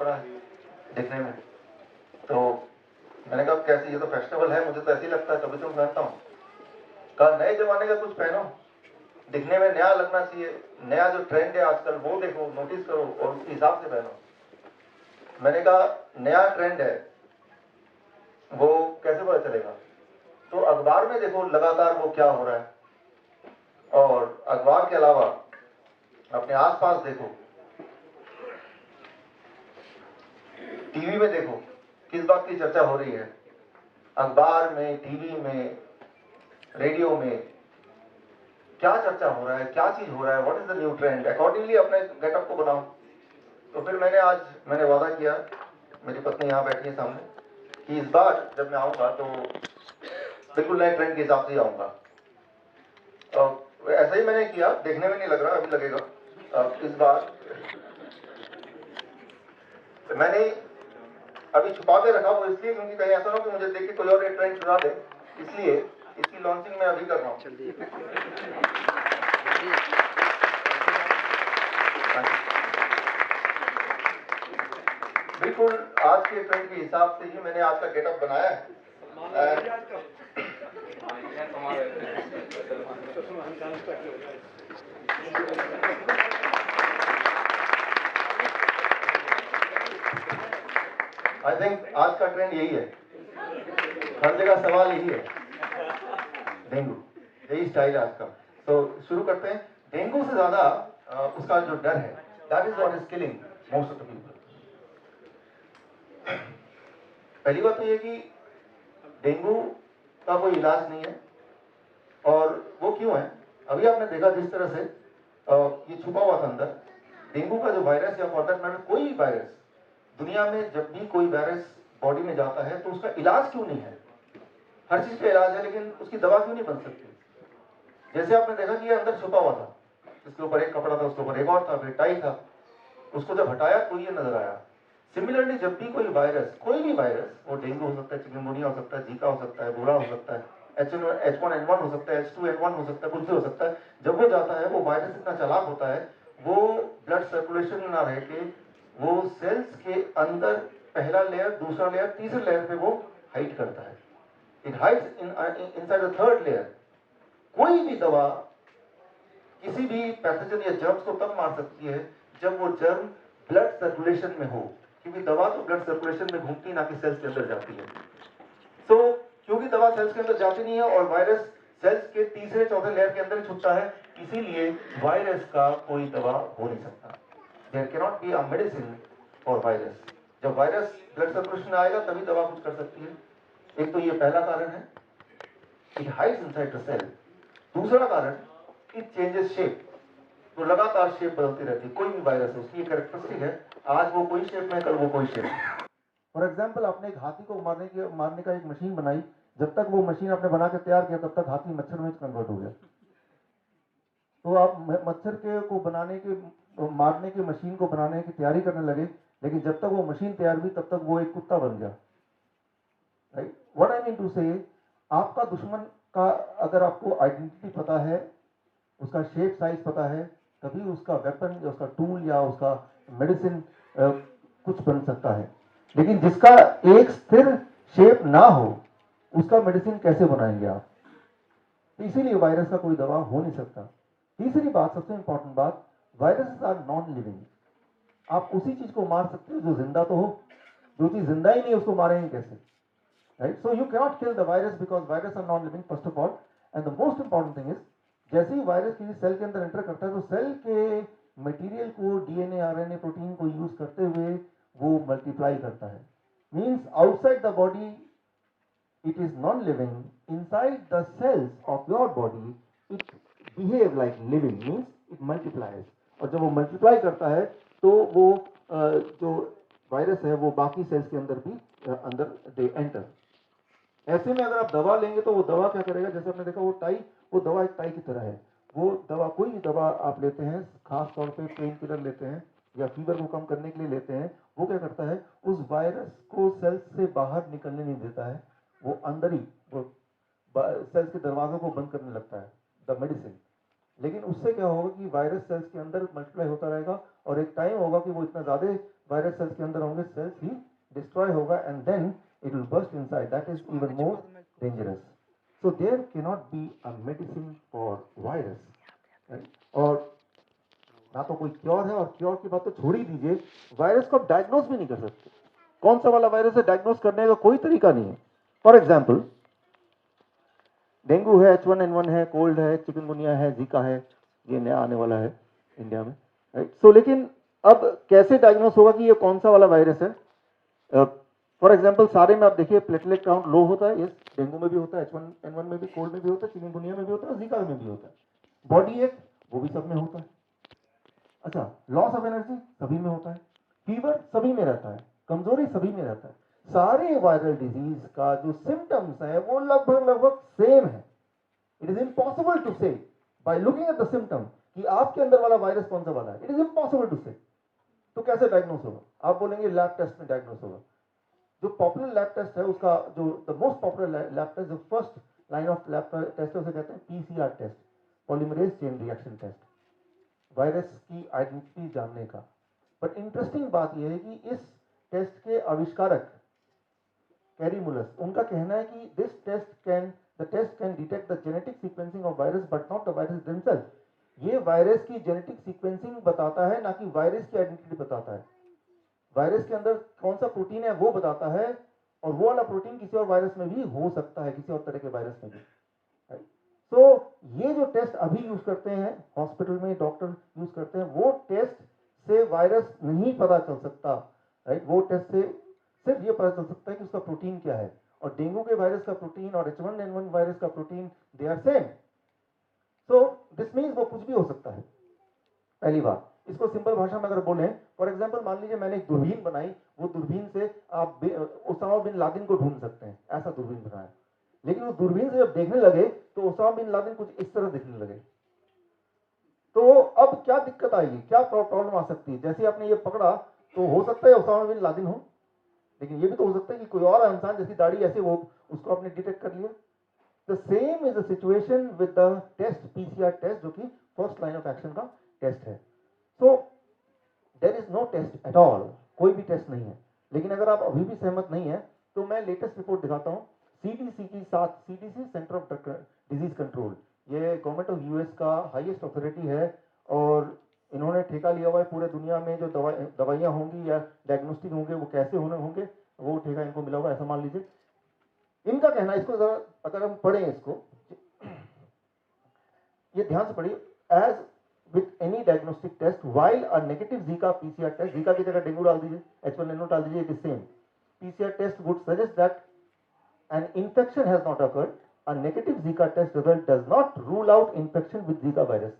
बड़ा दिखने में। तो मैंने कहा कैसे, ये तो फेस्टिवल है, मुझे तो ऐसे ही लगता है, तभी तो मैं पहनता हूँ। कहा नए जमाने का कुछ पहनो, दिखने में नया लगना चाहिए, नया जो ट्रेंड है आजकल वो देखो, नोटिस करो और उसके हिसाब से पहनो। मैंने कहा नया ट्रेंड है वो कैसे पता चलेगा? तो अखबार में देखो लगातार वो क्या हो रहा है, और अखबार के अलावा अपने आसपास देखो, टीवी में देखो किस बात की चर्चा हो रही है, अखबार में, टीवी में, रेडियो में क्या चर्चा हो रहा है, क्या चीज हो रहा है, what is the new trend, accordingly अपने गेटअप को बनाओ। तो फिर मैंने वादा किया, मेरी पत्नी यहाँ बैठी है सामने, कि इस बार जब मैं आऊंगा तो बिल्कुल नए ट्रेंड के हिसाब से ही आऊंगा। ऐसा ही मैंने किया, देखने में नहीं लग रहा, अभी लगेगा। इस बार मैंने अभी छुपा के रखा, वो इसलिए क्योंकि कहीं ऐसा ना हो कि मुझे देख के कोई और ट्रेंड चुरा दे, इसलिए इसकी लॉन्चिंग मैं अभी कर रहा हूँ। बिल्कुल आज के ट्रेंड के हिसाब से ही मैंने आज का गेटअप बनाया है। आई थिंक आज का ट्रेंड यही है, हर जगह सवाल यही है, डेंगू, यही स्टाइल है आज का। तो शुरू करते हैं। डेंगू से ज्यादा उसका जो डर है, that is what is killing most of the people. पहली बात तो ये कि डेंगू का कोई इलाज नहीं है, और वो क्यों है? अभी आपने देखा जिस तरह से ये छुपा हुआ था अंदर, डेंगू का जो वायरस या फॉर दैट मैटर कोई वायरस, दुनिया में जब भी कोई वायरस बॉडी में जाता है तो उसका इलाज क्यों नहीं है? हर चीज का इलाज है, लेकिन उसकी दवा क्यों नहीं बन सकती? जैसे आपने देखा कि ये अंदर छुपा हुआ था, इसके ऊपर एक कपड़ा था, उसके ऊपर एक और था, फिर टाई था, उसको जब हटाया तो ये नजर आया। सिमिलरली जब भी कोई वायरस, कोई भी वायरस, वो डेंगू हो सकता है, चिकनगुनिया हो सकता है, जीका हो सकता है, बुरा हो सकता है, H1N1 हो सकता है, H2N1 हो सकता है, कुछ भी हो सकता है, जब वो जाता है वो वायरस इतना चालाक होता है, वो ब्लड सर्कुलेशन में ना रह के वो सेल्स के अंदर पहला लेयर, दूसरा लेयर, तीसरे लेयर पे वो हाइड करता है। It hides inside the third layer. कोई भी दवा किसी भी पैथोजन या जर्म्स को तब मार सकती है जब वो जर्म ब्लड सर्कुलेशन में हो, क्योंकि दवा तो ब्लड सर्कुलेशन में घूमती ना कि सेल्स के अंदर जाती है। तो क्योंकि दवा सेल्स के अंदर जाती नहीं है और वायरस सेल्स के तीसरे चौथे लेयर के अंदर ही छुपता है, इसीलिए वायरस का कोई दवा हो नहीं सकता। There can not be a medicine for virus. जब वायरस ब्लड सर्कुलेशन में आएगा तभी दवा कुछ कर सकती है। एक तो ये पहला कारण है, it hides inside the cell. दूसरा कारण, इट चेंजेस शेप। तो लगातार शेप बदलती रहती है, कोई भी वायरस है उसकी कैरेक्टरिस्टिक है, आज वो कोई शेप में, कल वो कोई शेप में। फॉर एग्जाम्पल, आपने एक हाथी को मारने का एक मशीन बनाई, जब तक वो मशीन आपने बना के तैयार किया तब तक हाथी मच्छर में कन्वर्ट हो गया। तो आप मच्छर के को बनाने के, मारने की मशीन को बनाने की तैयारी करने लगे, लेकिन जब तक वो मशीन तैयार हुई तब तक वो एक कुत्ता बन गया। Right, what I mean to say, आपका दुश्मन का अगर आपको आइडेंटिटी पता है, उसका शेप साइज पता है, तभी उसका वेपन या उसका टूल या उसका मेडिसिन कुछ बन सकता है। लेकिन जिसका एक स्थिर शेप ना हो, उसका मेडिसिन कैसे बनाएंगे आप? तो इसीलिए वायरस का कोई दवा हो नहीं सकता। तीसरी बात, सबसे इंपॉर्टेंट बात, वायरस आर नॉन लिविंग। आप उसी चीज को मार सकते हो जो जिंदा तो हो, जो चीज जिंदा ही नहीं उसको मारेंगे कैसे? Right, so you cannot kill the virus because virus are non living, first of all. And the most important thing is, जैसे ही वायरस किसी सेल के अंदर एंटर करता है तो सेल के मटेरियल को, डीएनए, आरएनए, प्रोटीन को यूज करते हुए वो मल्टीप्लाई करता है। Means outside the body it is non-living, inside the cells of your body it behave like living, means it multiplies। और जब वो मल्टीप्लाई करता है तो वो जो वायरस है वो बाकी सेल्स के अंदर भी अंदर दे एंटर। ऐसे में अगर आप दवा लेंगे तो वो दवा क्या करेगा, जैसे आपने देखा वो टाई, वो दवा एक टाई की तरह है। वो दवा, कोई भी दवा आप लेते हैं, खास तौर पे पेन किलर लेते हैं या फीवर को कम करने के लिए लेते हैं, वो क्या करता है, उस वायरस को सेल्स से बाहर निकलने नहीं देता है, वो अंदर ही वो सेल्स के दरवाजों को बंद करने लगता है, द मेडिसिन। लेकिन उससे क्या होगा कि वायरस सेल्स के अंदर मल्टीप्लाई होता रहेगा और एक टाइम होगा कि वो इतना ज्यादा वायरस सेल्स के अंदर होंगे, सेल्स ही डिस्ट्रॉय होगा and then it will burst inside, that is even more dangerous. So there can not be a medicine for virus. और ना तो कोई क्योर है, और क्योर की बात तो छोड़ ही दीजिए, वायरस को आप डायग्नोज भी नहीं कर सकते. कौन सा वाला वायरस है डायग्नोज करने का कोई तरीका नहीं है. फॉर एग्जाम्पल डेंगू है, H1N1 है, कोल्ड है, चिकनगुनिया है, जीका है, ये नया आने वाला है इंडिया में, राइट. सो लेकिन अब कैसे डायग्नोस होगा कि ये कौन सा वाला वायरस है. फॉर एग्जाम्पल सारे में आप देखिए प्लेटलेट काउंट लो होता है, यस डेंगू में भी होता है, H1N1 में भी, कोल्ड में भी होता है, चिकनगुनिया में भी होता है, जीका में भी होता है. बॉडी एक वो भी सब में होता है. अच्छा, लॉस ऑफ एनर्जी सभी में होता है, फीवर सभी में रहता है, कमजोरी सभी में रहता है. सारे वायरल डिजीज का जो सिम्टम्स है वो लगभग लगभग सेम है. इट इज इम्पॉसिबल टू से by looking at the symptom कि आपके अंदर वाला वायरस कौन सा वाला है. इट इज इम्पॉसिबल टू से. तो कैसे डायग्नोस होगा? आप बोलेंगे लैब टेस्ट में डायग्नोस होगा. जो पॉपुलर लैब टेस्ट है उसका जो the most popular lab test, जो first line of lab test है उसे कहते हैं PCR test, polymerase chain reaction test, virus की आइडेंटिटी जानने का. बट इंटरेस्टिंग बात यह है कि इस टेस्ट के आविष्कारक कैरी मुलस, उनका कहना है कि this test can detect the genetic sequencing of virus but not the virus themselves. ये वायरस की जेनेटिक सीक्वेंसिंग बताता है, ना कि वायरस की आइडेंटिटी बताता है. वायरस के अंदर कौन सा प्रोटीन है वो बताता है, और वो वाला प्रोटीन किसी और वायरस में भी हो सकता है, किसी और तरह के वायरस में भी. तो ये जो टेस्ट अभी यूज करते हैं हॉस्पिटल में, डॉक्टर यूज करते हैं, वो टेस्ट से वायरस नहीं पता चल सकता, राइट. वो टेस्ट से सिर्फ ये पता चल सकता है कि उसका प्रोटीन क्या है. और डेंगू के वायरस का प्रोटीन और H1N1 वायरस का protein they are same. So this means वो कुछ भी हो सकता है. पहली बात, इसको सिंपल भाषा में अगर बोलें, फॉर एग्जांपल मान लीजिए मैंने एक दूरबीन बनाई, वो दूरबीन से आप उसामा बिन लादेन को ढूंढ सकते हैं, ऐसा दूरबीन बनाया. लेकिन उस दूरबीन से जब देखने लगे तो उसामा बिन लादेन कुछ इस तरह दिखने लगे. तो अब क्या दिक्कत आएगी, क्या प्रॉब्लम आ सकती है? जैसे आपने ये पकड़ा तो हो सकता है उसामा बिन लादेन हो, लेकिन ये भी तो हो सकता है कि कोई और इंसान जैसी दाढ़ी ऐसे, वो उसको आपने डिटेक्ट कर लिया. The same is the situation with the test PCR test, जो कि फर्स्ट लाइन ऑफ एक्शन का टेस्ट है. So there is no test at all, कोई भी टेस्ट नहीं है. लेकिन अगर आप अभी भी सहमत नहीं है तो मैं लेटेस्ट रिपोर्ट दिखाता हूं. सीडीसी की साथ, CDC centre of disease control, ये गवर्नमेंट ऑफ यूएस का हाईएस्ट अथॉरिटी है, और इन्होंने ठेका लिया हुआ है पूरे दुनिया में जो दवाइयां होंगी या डायग्नोस्टिक होंगे वो कैसे होंगे, वो ठेका इनको मिला हुआ है, ऐसा मान लीजिए. इनका कहना, इसको जरा अगर हम पढ़ें, इसको ये ध्यान से पढ़िए. As with any diagnostic test, while a negative Zika PCR test, Zika की जगह डेंगू डाल दीजिए, H1N1 डाल दीजिए, it is same. PCR test would suggest that an infection has not occurred. A negative Zika test result does not rule out infection with Zika virus.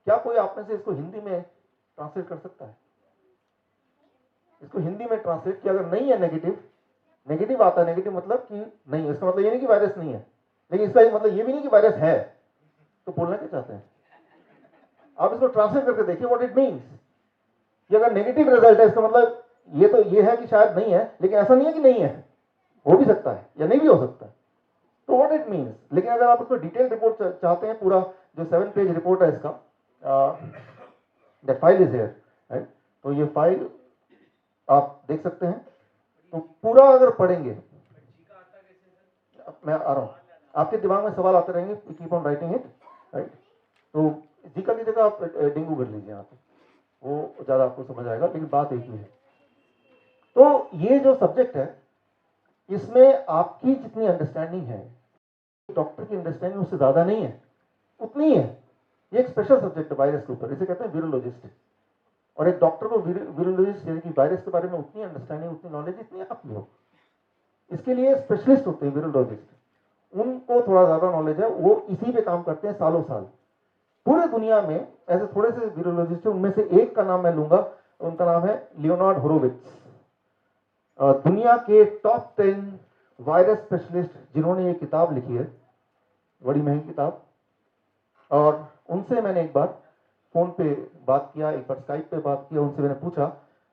क्या कोई आप में से इसको हिंदी में ट्रांसलेट कर सकता है? इसको हिंदी में ट्रांसलेट किया, अगर नहीं है नेगेटिव, नेगेटिव आता है, नेगेटिव मतलब कि नहीं, इसका मतलब ये नहीं कि वायरस नहीं है, लेकिन इसका मतलब ये भी नहीं कि वायरस है. तो बोलना क्या चाहते हैं आप? इसको ट्रांसलेट करके देखिए व्हाट इट मींस. कि अगर नेगेटिव रिजल्ट है इसका मतलब ये तो ये है कि शायद नहीं है, लेकिन ऐसा नहीं है कि नहीं है, हो भी सकता है या नहीं भी हो सकता है. तो व्हाट इट मींस. लेकिन अगर आप उसको डिटेल रिपोर्ट चाहते हैं, पूरा जो 7 पेज रिपोर्ट है इसका, that file is here, right. तो ये फाइल आप देख सकते हैं. तो पूरा अगर पढ़ेंगे, मैं आ रहा हूं, आपके दिमाग में सवाल आते रहेंगे, keep on writing it, right. तो जीका की जगह आप डेंगू कर लीजिए यहाँ पे, वो ज्यादा आपको समझ आएगा, लेकिन बात एक ही है. तो ये जो सब्जेक्ट है, इसमें आपकी जितनी अंडरस्टैंडिंग है, डॉक्टर की अंडरस्टैंडिंग उससे ज्यादा नहीं है, उतनी है. ये एक स्पेशल सब्जेक्ट है वायरस के ऊपर, इसे कहते हैं वीरोलॉजिस्ट. और एक डॉक्टर को वीरोलॉजिस्ट यानी कि वायरस के बारे में उतनी अंडरस्टैंडिंग, उतनी नॉलेज जितनी आपकी हो. इसके लिए स्पेशलिस्ट होते हैं वीरोलॉजिस्ट, उनको थोड़ा ज्यादा नॉलेज है, वो इसी पे काम करते हैं सालों साल. पूरे दुनिया में ऐसे थोड़े से वीरोलॉजिस्ट हैं, उनमें से एक का नाम मैं लूंगा, उनका नाम है लियोनार्ड होरोविट्ज. दुनिया के टॉप 10 वायरस स्पेशलिस्ट जिन्होंने ये किताब लिखी है, बड़ी महंगी किताब. और उनसे मैंने एक बार फोन पे बात किया, एक बार स्काइप पे बात किया, उनसे मैंने पूछा,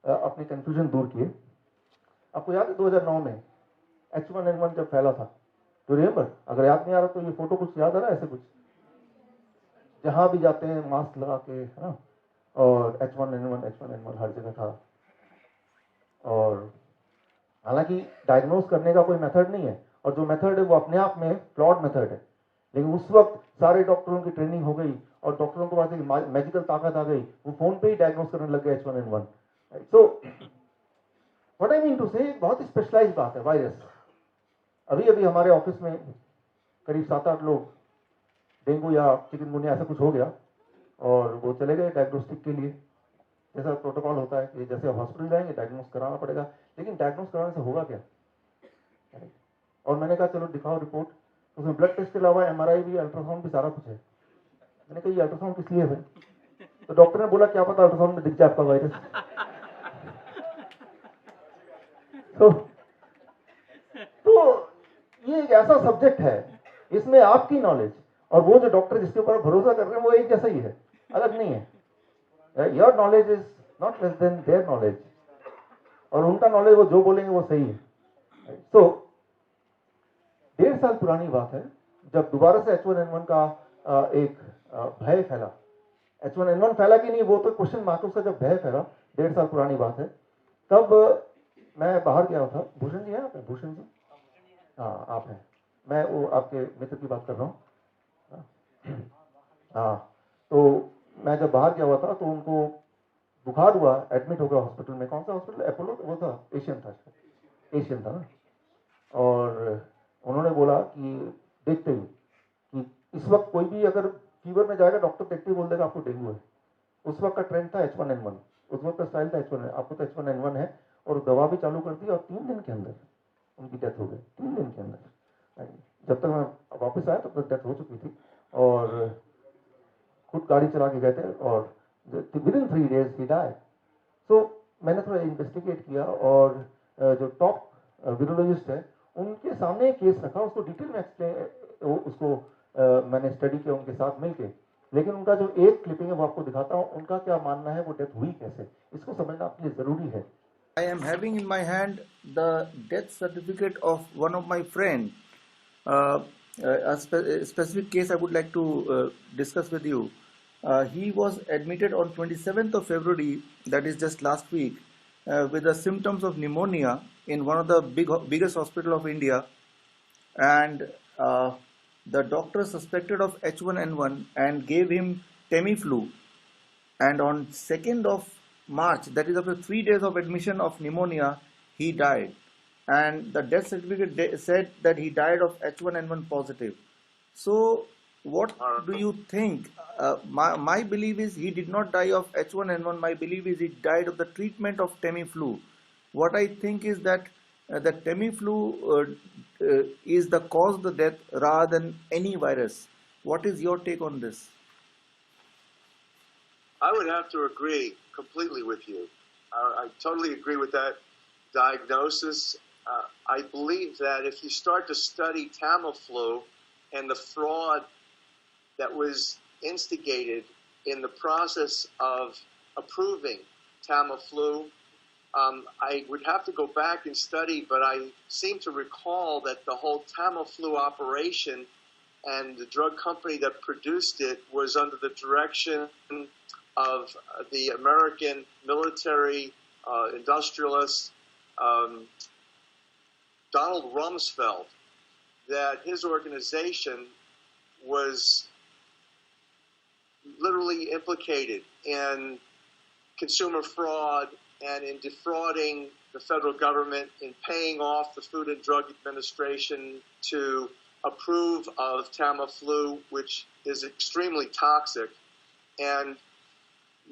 अपने कंफ्यूजन दूर किए. आपको याद है 2009 में H1N1 जब फैला था, तो रिमेंबर, अगर याद नहीं आ रहा तो ये फोटो कुछ याद आ रहा है? ऐसे कुछ जहां भी जाते हैं मास्क लगा के, है ना, और H1N1 हर जगह था. और हालांकि डायग्नोज करने का कोई मेथड नहीं है, और जो मेथड है वो अपने आप में फ्लॉड मेथड है, लेकिन उस वक्त सारे डॉक्टरों की ट्रेनिंग हो गई और डॉक्टरों के पास एक मैजिकल ताकत आ गई, वो फोन पे ही डायग्नोज करने लग गए H1N1। So what I mean to say, बहुत ही स्पेशलाइज बात है वायरस। अभी अभी हमारे ऑफिस में करीब 7-8 लोग डेंगू या चिकनगुनिया ऐसा कुछ हो गया और वो चले गए डायग्नोस्टिक के लिए। जैसा प्रोटोकॉल होता है कि जैसे आप हॉस्पिटल जाएंगे डायग्नोस कराना पड़ेगा, लेकिन डायग्नोस कराने से होगा क्या? और मैंने कहा चलो दिखाओ रिपोर्ट, तो उसमें ब्लड टेस्ट के अलावा MRI भी, अल्ट्रासाउंड भी, सारा कुछ है। मैंने कहा ये अल्ट्रासाउंड किस लिए है? तो डॉक्टर ने बोला क्या पता अल्ट्रासाउंड में दिख जाए आपका वायरस। तो ये एक ऐसा सब्जेक्ट है, इसमें आपकी नॉलेज और वो जो डॉक्टर जिसके ऊपर भरोसा कर रहे हैं वो एक जैसा ही है, अलग नहीं है। Your knowledge is not less than their knowledge, और उनका नॉलेज वो जो बोलेंगे वो सही है। तो 1.5 साल पुरानी बात है जब दोबारा से H1N1 का एक भय फैला। H1N1 फैला कि नहीं वो तो क्वेश्चन मार्क, उसका जब भय फैला, 1.5 साल पुरानी बात है, तब मैं बाहर गया था। भूषण जी हैं आप? भूषण जी, हाँ आप हैं। मैं वो आपके मित्र की बात कर रहा हूँ। हाँ, तो मैं जब बाहर गया हुआ था तो उनको बुखार हुआ, एडमिट हो गया हॉस्पिटल में। कौन सा हॉस्पिटल? अपोलो वो था, एशियन था, एशियन था ना। और उन्होंने बोला कि देखते ही कि इस वक्त कोई भी अगर फीवर में जाएगा डॉक्टर देखते ही बोल देगा आपको डेंगू है। उस वक्त का ट्रेंड था H1N1, उस वक्त का स्टाइल था H1N1, आपको तो H1N1 है, और दवा भी चालू कर दी और 3 दिन के अंदर उनकी डेथ हो गई। 3 दिन के अंदर, जब तक मैं वापस आया तब तक डेथ हो चुकी थी। और खुद गाड़ी चला के गए थे और विदिन 3 days ही डाई। सो मैंने थोड़ा इन्वेस्टिगेट किया और जो टॉप वीरोलॉजिस्ट है उनके सामने एक केस रखा, उसको डिटेल में एक्सप्लेन, उसको मैंने स्टडी किया उनके साथ मिलके। लेकिन उनका जो एक क्लिपिंग है वो आपको दिखाता हूँ, उनका क्या मानना है, वो डेथ हुई कैसे, इसको समझना आपके लिए जरूरी है। I am having in my hand the death certificate of one of my friend. A specific case I would like to discuss with you. He was admitted on 27th of February, that is just last week, with the symptoms of pneumonia in one of the biggest hospital of India, and the doctor suspected of H1N1 and gave him Tamiflu. And on 2nd of March, that is after 3 days of admission of pneumonia, he died. And the death certificate said that he died of H1N1 positive. So what do you think? My belief is he did not die of H1N1. My belief is he died of the treatment of Tamiflu. What I think is that the Tamiflu is the cause of the death rather than any virus. What is your take on this? I would have to agree completely with you. I totally agree with that diagnosis. I believe that if you start to study Tamiflu and the fraud that was instigated in the process of approving Tamiflu, I would have to go back and study, but I seem to recall that the whole Tamiflu operation and the drug company that produced it was under the direction of the American military industrialist Donald Rumsfeld, that his organization was literally implicated in consumer fraud and in defrauding the federal government, in paying off the Food and Drug Administration to approve of Tamiflu, which is extremely toxic. And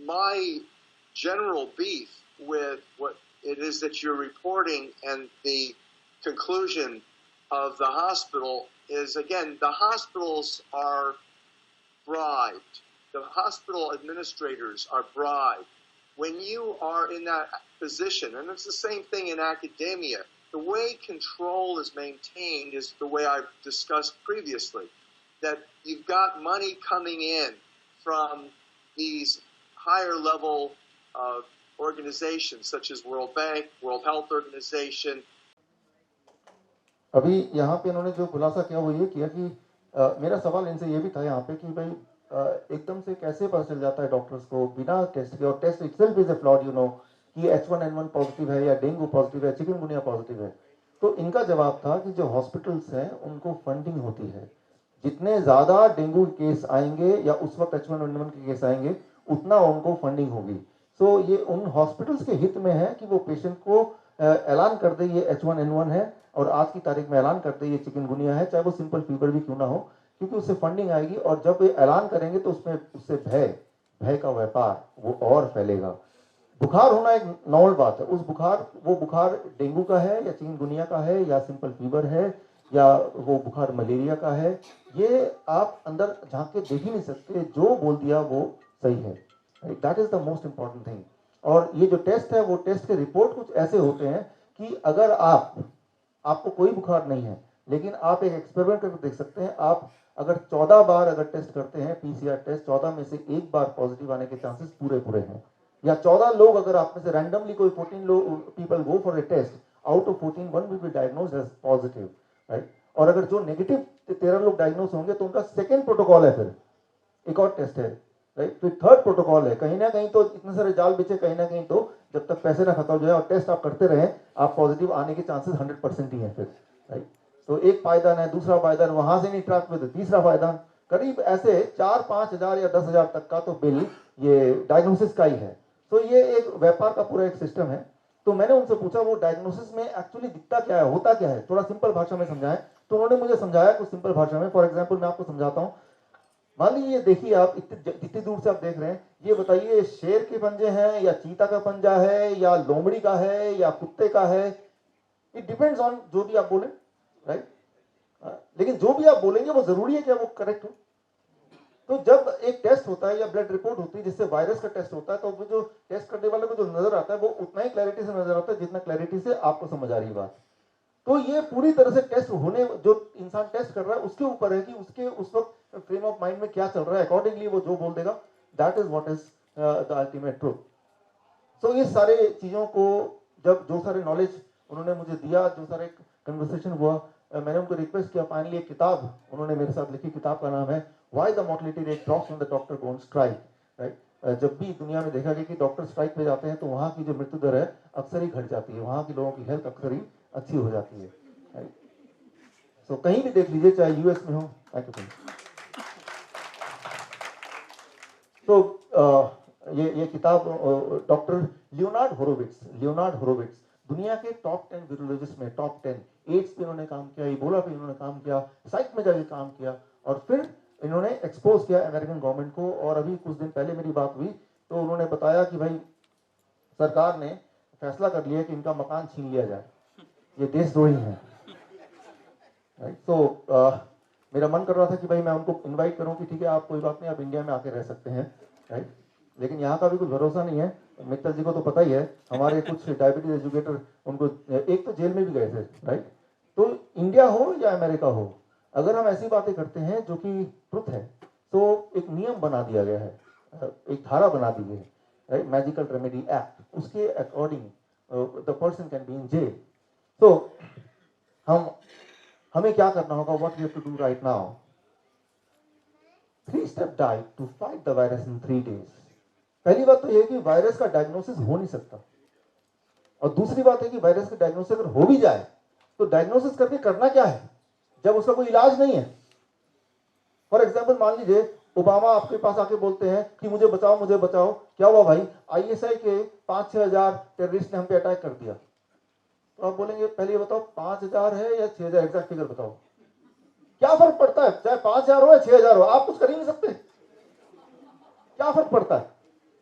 my general beef with what it is that you're reporting and the conclusion of the hospital is, again, the hospitals are bribed. The hospital administrators are bribed. When you are in that position, and it's the same thing in academia, the way control is maintained is the way I've discussed previously, that you've got money coming in from these higher level organizations such as World Bank, World Health Organization. अभी यहाँ पे इन्होंने जो खुलासा किया वो ये किया कि मेरा सवाल इनसे ये भी था यहाँ पे कि भाई एकदम से कैसे पता चल जाता है डॉक्टर्स को बिना टेस्ट के, और test itself is a flawed, you know, कि H1N1 पॉजिटिव है या डेंगू पॉजिटिव है, चिकनगुनिया पॉजिटिव है, तो इनका जवाब था कि जो हॉस्पिटल्स हैं उनको फंडिंग होती है, जितने ज़्यादा डेंगू केस आएंगे या उस वक्त H1N1 के केस आएंगे उतना उनको फंडिंग होगी। सो ये उन हॉस्पिटल्स के हित में है कि वो पेशेंट को ऐलान कर दे ये H1N1 है और आज की तारीख में ऐलान कर दे ये चिकनगुनिया है, चाहे वो सिंपल फीवर भी क्यों ना हो, क्योंकि उससे फंडिंग आएगी और जब ये ऐलान करेंगे तो उससे भय का व्यापार वो और फैलेगा। बुखार होना एक नॉर्मल बात है, वो बुखार डेंगू का है या चिकनगुनिया का है या सिंपल फीवर है या वो बुखार मलेरिया का है, ये आप अंदर झांक के देख ही नहीं सकते, जो बोल दिया वो सही है। That is the most important thing. और ये जो टेस्ट है वो टेस्ट के रिपोर्ट कुछ ऐसे होते हैं कि अगर आपको कोई बुखार नहीं है, लेकिन आप एक एक्सपेरिमेंट करके देख सकते हैं, आप अगर 14 बार अगर टेस्ट करते हैं पीसीआर टेस्ट, 14 में से एक बार पॉजिटिव आने के चांसेस पूरे हैं, या 14 लोग अगर आप में से रैंडमली कोई 14 लोग people go for a test, out of 14 one will be diagnosed as positive, right. और अगर जो नेगेटिव 13 लोग डायग्नोज होंगे तो उनका सेकेंड प्रोटोकॉल है, फिर एक और टेस्ट है, राइट। तो थर्ड प्रोटोकॉल है। कहीं ना कहीं तो इतने सारे जाल बिछे, कहीं ना कहीं तो जब तक पैसे ना खत्म हो जाए और टेस्ट आप करते रहे, आप पॉजिटिव आने के चांसेस 100% ही है फिर, राइट। तो एक पायदान है, दूसरा पायदान, वहां से नहीं ट्रैक में, तीसरा पायदान, करीब ऐसे 4-5 हजार या 10,000 तक का तो बिल ये डायग्नोसिस का ही है। तो ये एक व्यापार का पूरा एक सिस्टम है। तो मैंने उनसे पूछा वो डायग्नोसिस में एक्चुअली दिखता क्या है, होता क्या है, थोड़ा सिंपल भाषा में समझाएं। तो उन्होंने मुझे समझाया कुछ सिंपल भाषा में। फॉर एग्जाम्पल मैं आपको समझाता हूँ। मान लीजिए देखिए आप इतनी दूर से आप देख रहे हैं, ये बताइए शेर के पंजे हैं या चीता का पंजा है या लोमड़ी का है या कुत्ते का है, इट डिपेंड्स ऑन जो भी आप बोले, राइट। लेकिन जो भी आप बोलेंगे वो जरूरी है क्या वो करेक्ट हो। तो जब एक टेस्ट होता है या ब्लड रिपोर्ट होती है जिससे वायरस का टेस्ट होता है, तो वो जो टेस्ट करने वाले को जो नजर आता है वो उतना ही क्लैरिटी से नजर आता है जितना क्लैरिटी से आपको समझ आ रही बात। तो ये पूरी तरह से टेस्ट होने, जो इंसान टेस्ट कर रहा है उसके ऊपर है कि उसके उस वक्त फ्रेम ऑफ माइंड में क्या चल रहा है, अकॉर्डिंगली वो जो बोल देगा, that is what is the ultimate truth. So ये सारे चीजों को जब जो सारे नॉलेज उन्होंने मुझे दिया, जो सारे कन्वर्सेशन हुआ, मैंने उनको रिक्वेस्ट किया, फाइनली एक किताब उन्होंने मेरे साथ लिखी। किताब का नाम है why the mortality rate drops when the doctor go on strike, right. जब भी दुनिया में देखा गया कि डॉक्टर स्ट्राइक पे जाते हैं तो वहां की जो मृत्यु दर है अक्सर ही घट जाती है, वहां के लोगों की हेल्थ अक्सर ही अच्छी हो जाती है, राइट। सो कहीं भी देख लीजिए, चाहे यूएस में हो। Thank you. तो ये किताब डॉक्टर लियोनार्ड होरोविट्ज दुनिया के टॉप 10 वीरोलॉजिस्ट में टॉप 10, एड्स पे इन्होंने काम किया, इबोला पे इन्होंने काम किया, साइक में जाके काम किया, और फिर इन्होंने एक्सपोज किया अमेरिकन गवर्नमेंट को। और अभी कुछ दिन पहले मेरी बात हुई तो उन्होंने बताया कि भाई सरकार ने फैसला कर लिया कि इनका मकान छीन लिया जाए, ये देशद्रोही है, राइट। तो मेरा मन कर रहा था कि भाई मैं उनको इनवाइट करूं कि ठीक है आप कोई बात नहीं, आप इंडिया में आके रह सकते हैं, राइट। लेकिन यहाँ का भी कुछ भरोसा नहीं है। मित्तल जी को तो पता ही है, हमारे कुछ डायबिटीज एजुकेटर उनको एक तो जेल में भी गए थे, राइट। तो इंडिया हो या अमेरिका हो, अगर हम ऐसी बातें करते हैं जो कि ट्रुथ है, तो एक नियम बना दिया गया है, एक धारा बना दी गई है, राइट, मैजिकल रेमेडी एक्ट, उसके according the person can be in jail. तो हमें क्या करना होगा, what we have to do right now, 3-step diet to fight the virus in 3 days। पहली बात तो यह है कि वायरस का डायग्नोसिस हो नहीं सकता, और दूसरी बात है कि वायरस का डायग्नोसिस अगर हो भी जाए तो डायग्नोसिस करके करना क्या है जब उसका कोई इलाज नहीं है। फॉर एग्जाम्पल मान लीजिए ओबामा आपके पास आके बोलते हैं कि मुझे बचाओ मुझे बचाओ, क्या हुआ भाई, आईएसआई के 5-6 हजार टेररिस्ट ने हम पे अटैक कर दिया। तो आप बोलेंगे पहले ये बताओ 5,000 है या 6,000, एग्जैक्ट फिगर बताओ, क्या फर्क पड़ता है, चाहे 5,000 हो या 6,000 हो, आप कुछ कर ही नहीं सकते, क्या फर्क पड़ता है,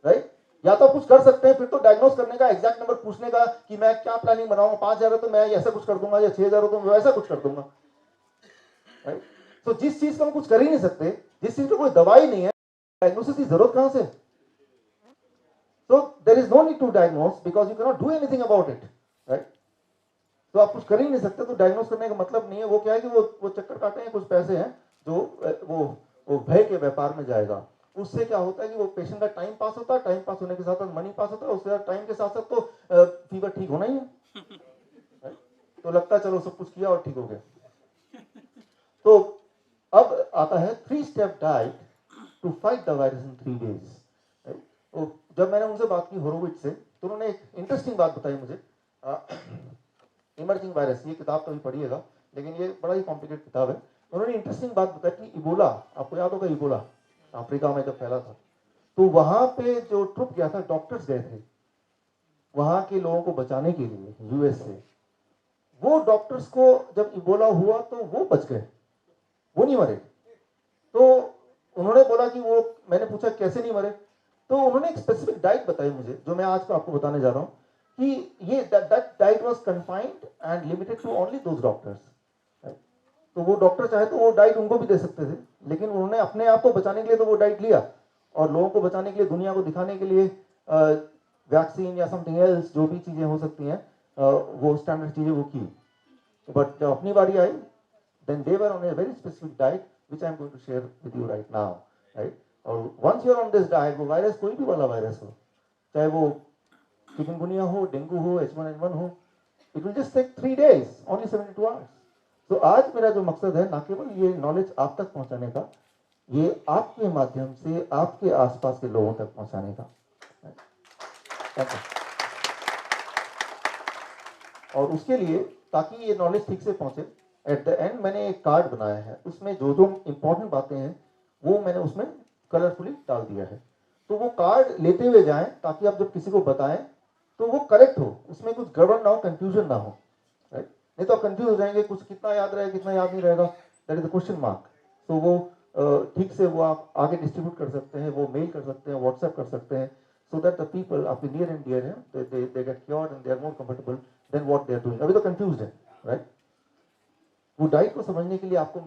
राइट। या तो कुछ कर सकते हैं, फिर तो डायग्नोस करने का, एग्जैक्ट नंबर पूछने का कि मैं क्या प्लानिंग बनाऊंगा, 5,000 है तो मैं ऐसा कुछ कर दूंगा, या 6,000 हो तो मैं वैसा कुछ कर दूंगा, राइट। तो जिस चीज का हम कुछ कर ही नहीं सकते, जिस चीज का कोई दवाई नहीं है, डायग्नोसिस की जरूरत कहां से। So there is no need to diagnose because you cannot do anything about it, right? तो आप कुछ कर ही नहीं सकते, तो डायग्नोस करने का मतलब नहीं है। वो क्या है कि वो चक्कर काटे हैं, कुछ पैसे हैं जो वो भय के व्यापार में जाएगा। उससे क्या होता है कि वो पेशेंट का टाइम पास होता है, टाइम पास होने के साथ साथ मनी पास होता है, उसके साथ टाइम के साथ साथ तो फीवर ठीक होना ही है, right? तो लगता है चलो सब कुछ किया और ठीक हो गया। तो अब आता है 3-step diet to fight the virus in 3 days। जब मैंने उनसे बात की होरोविट्ज से, तो उन्होंने एक इंटरेस्टिंग बात बताई मुझे। इमर्जिंग वायरस, ये किताब कभी पढ़िएगा, लेकिन ये बड़ा ही कॉम्प्लिकेटेड किताब है। उन्होंने इंटरेस्टिंग बात बताई कि इबोला, आपको याद होगा इबोला अफ्रीका में जब फैला था, तो वहां पे जो ट्रुप गया था, डॉक्टर्स गए थे वहां के लोगों को बचाने के लिए यूएस से। वो डॉक्टर्स को जब इबोला हुआ तो वो बच गए, वो नहीं मरे। तो उन्होंने बोला कि वो, मैंने पूछा कैसे नहीं मरे, तो उन्होंने एक स्पेसिफिक डाइट बताई मुझे, जो मैं आज आपको बताने जा रहा हूँ कि ये that diet was confined and limited to only those doctors. तो वो डॉक्टर चाहे तो वो डाइट उनको भी दे सकते थे, लेकिन उन्होंने अपने आप को बचाने के लिए तो वो डाइट लिया, और लोगों को बचाने के लिए, दुनिया को दिखाने के लिए वैक्सीन या समथिंग एल्स, जो भी चीजें हो सकती हैं, वो स्टैंडर्ड चीजें वो की। बट जब अपनी बारी आई, then they were on a very specific diet which I am going to share with you right now, right? और once you are on this diet, वो वायरस कोई भी वाला वायरस हो, चाहे वो चिकनगुनिया हो, डेंगू हो, H1N1 हो, it will just take 3 days, only 72 hours. तो आज मेरा जो मकसद है, ना केवल ये नॉलेज आप तक पहुंचाने का, ये आपके माध्यम से आपके आसपास के लोगों तक पहुंचाने का। और उसके लिए, ताकि ये नॉलेज ठीक से पहुंचे, एट द एंड मैंने एक कार्ड बनाया है, उसमें जो जो इंपॉर्टेंट बातें हैं वो मैंने उसमें कलरफुली डाल दिया है। तो वो कार्ड लेते हुए जाएं, ताकि आप जब किसी को बताएं तो वो करेक्ट हो, उसमें कुछ गड़बड़ ना हो, कंफ्यूजन ना हो, राइट? नहीं तो आप कंफ्यूज हो जाएंगे, कुछ कितना याद रहेगा, कितना याद नहीं रहेगा, that is the question mark. तो वो ठीक से वो आप आगे डिस्ट्रीब्यूट कर सकते हैं, वो मेल कर सकते हैं, व्हाट्सएप कर सकते हैं, so that the people आपके near and dear हैं, they get cured and they are more comfortable than what they are doing. अभी तो confused है, right? वो डाइट को समझने के लिए आपको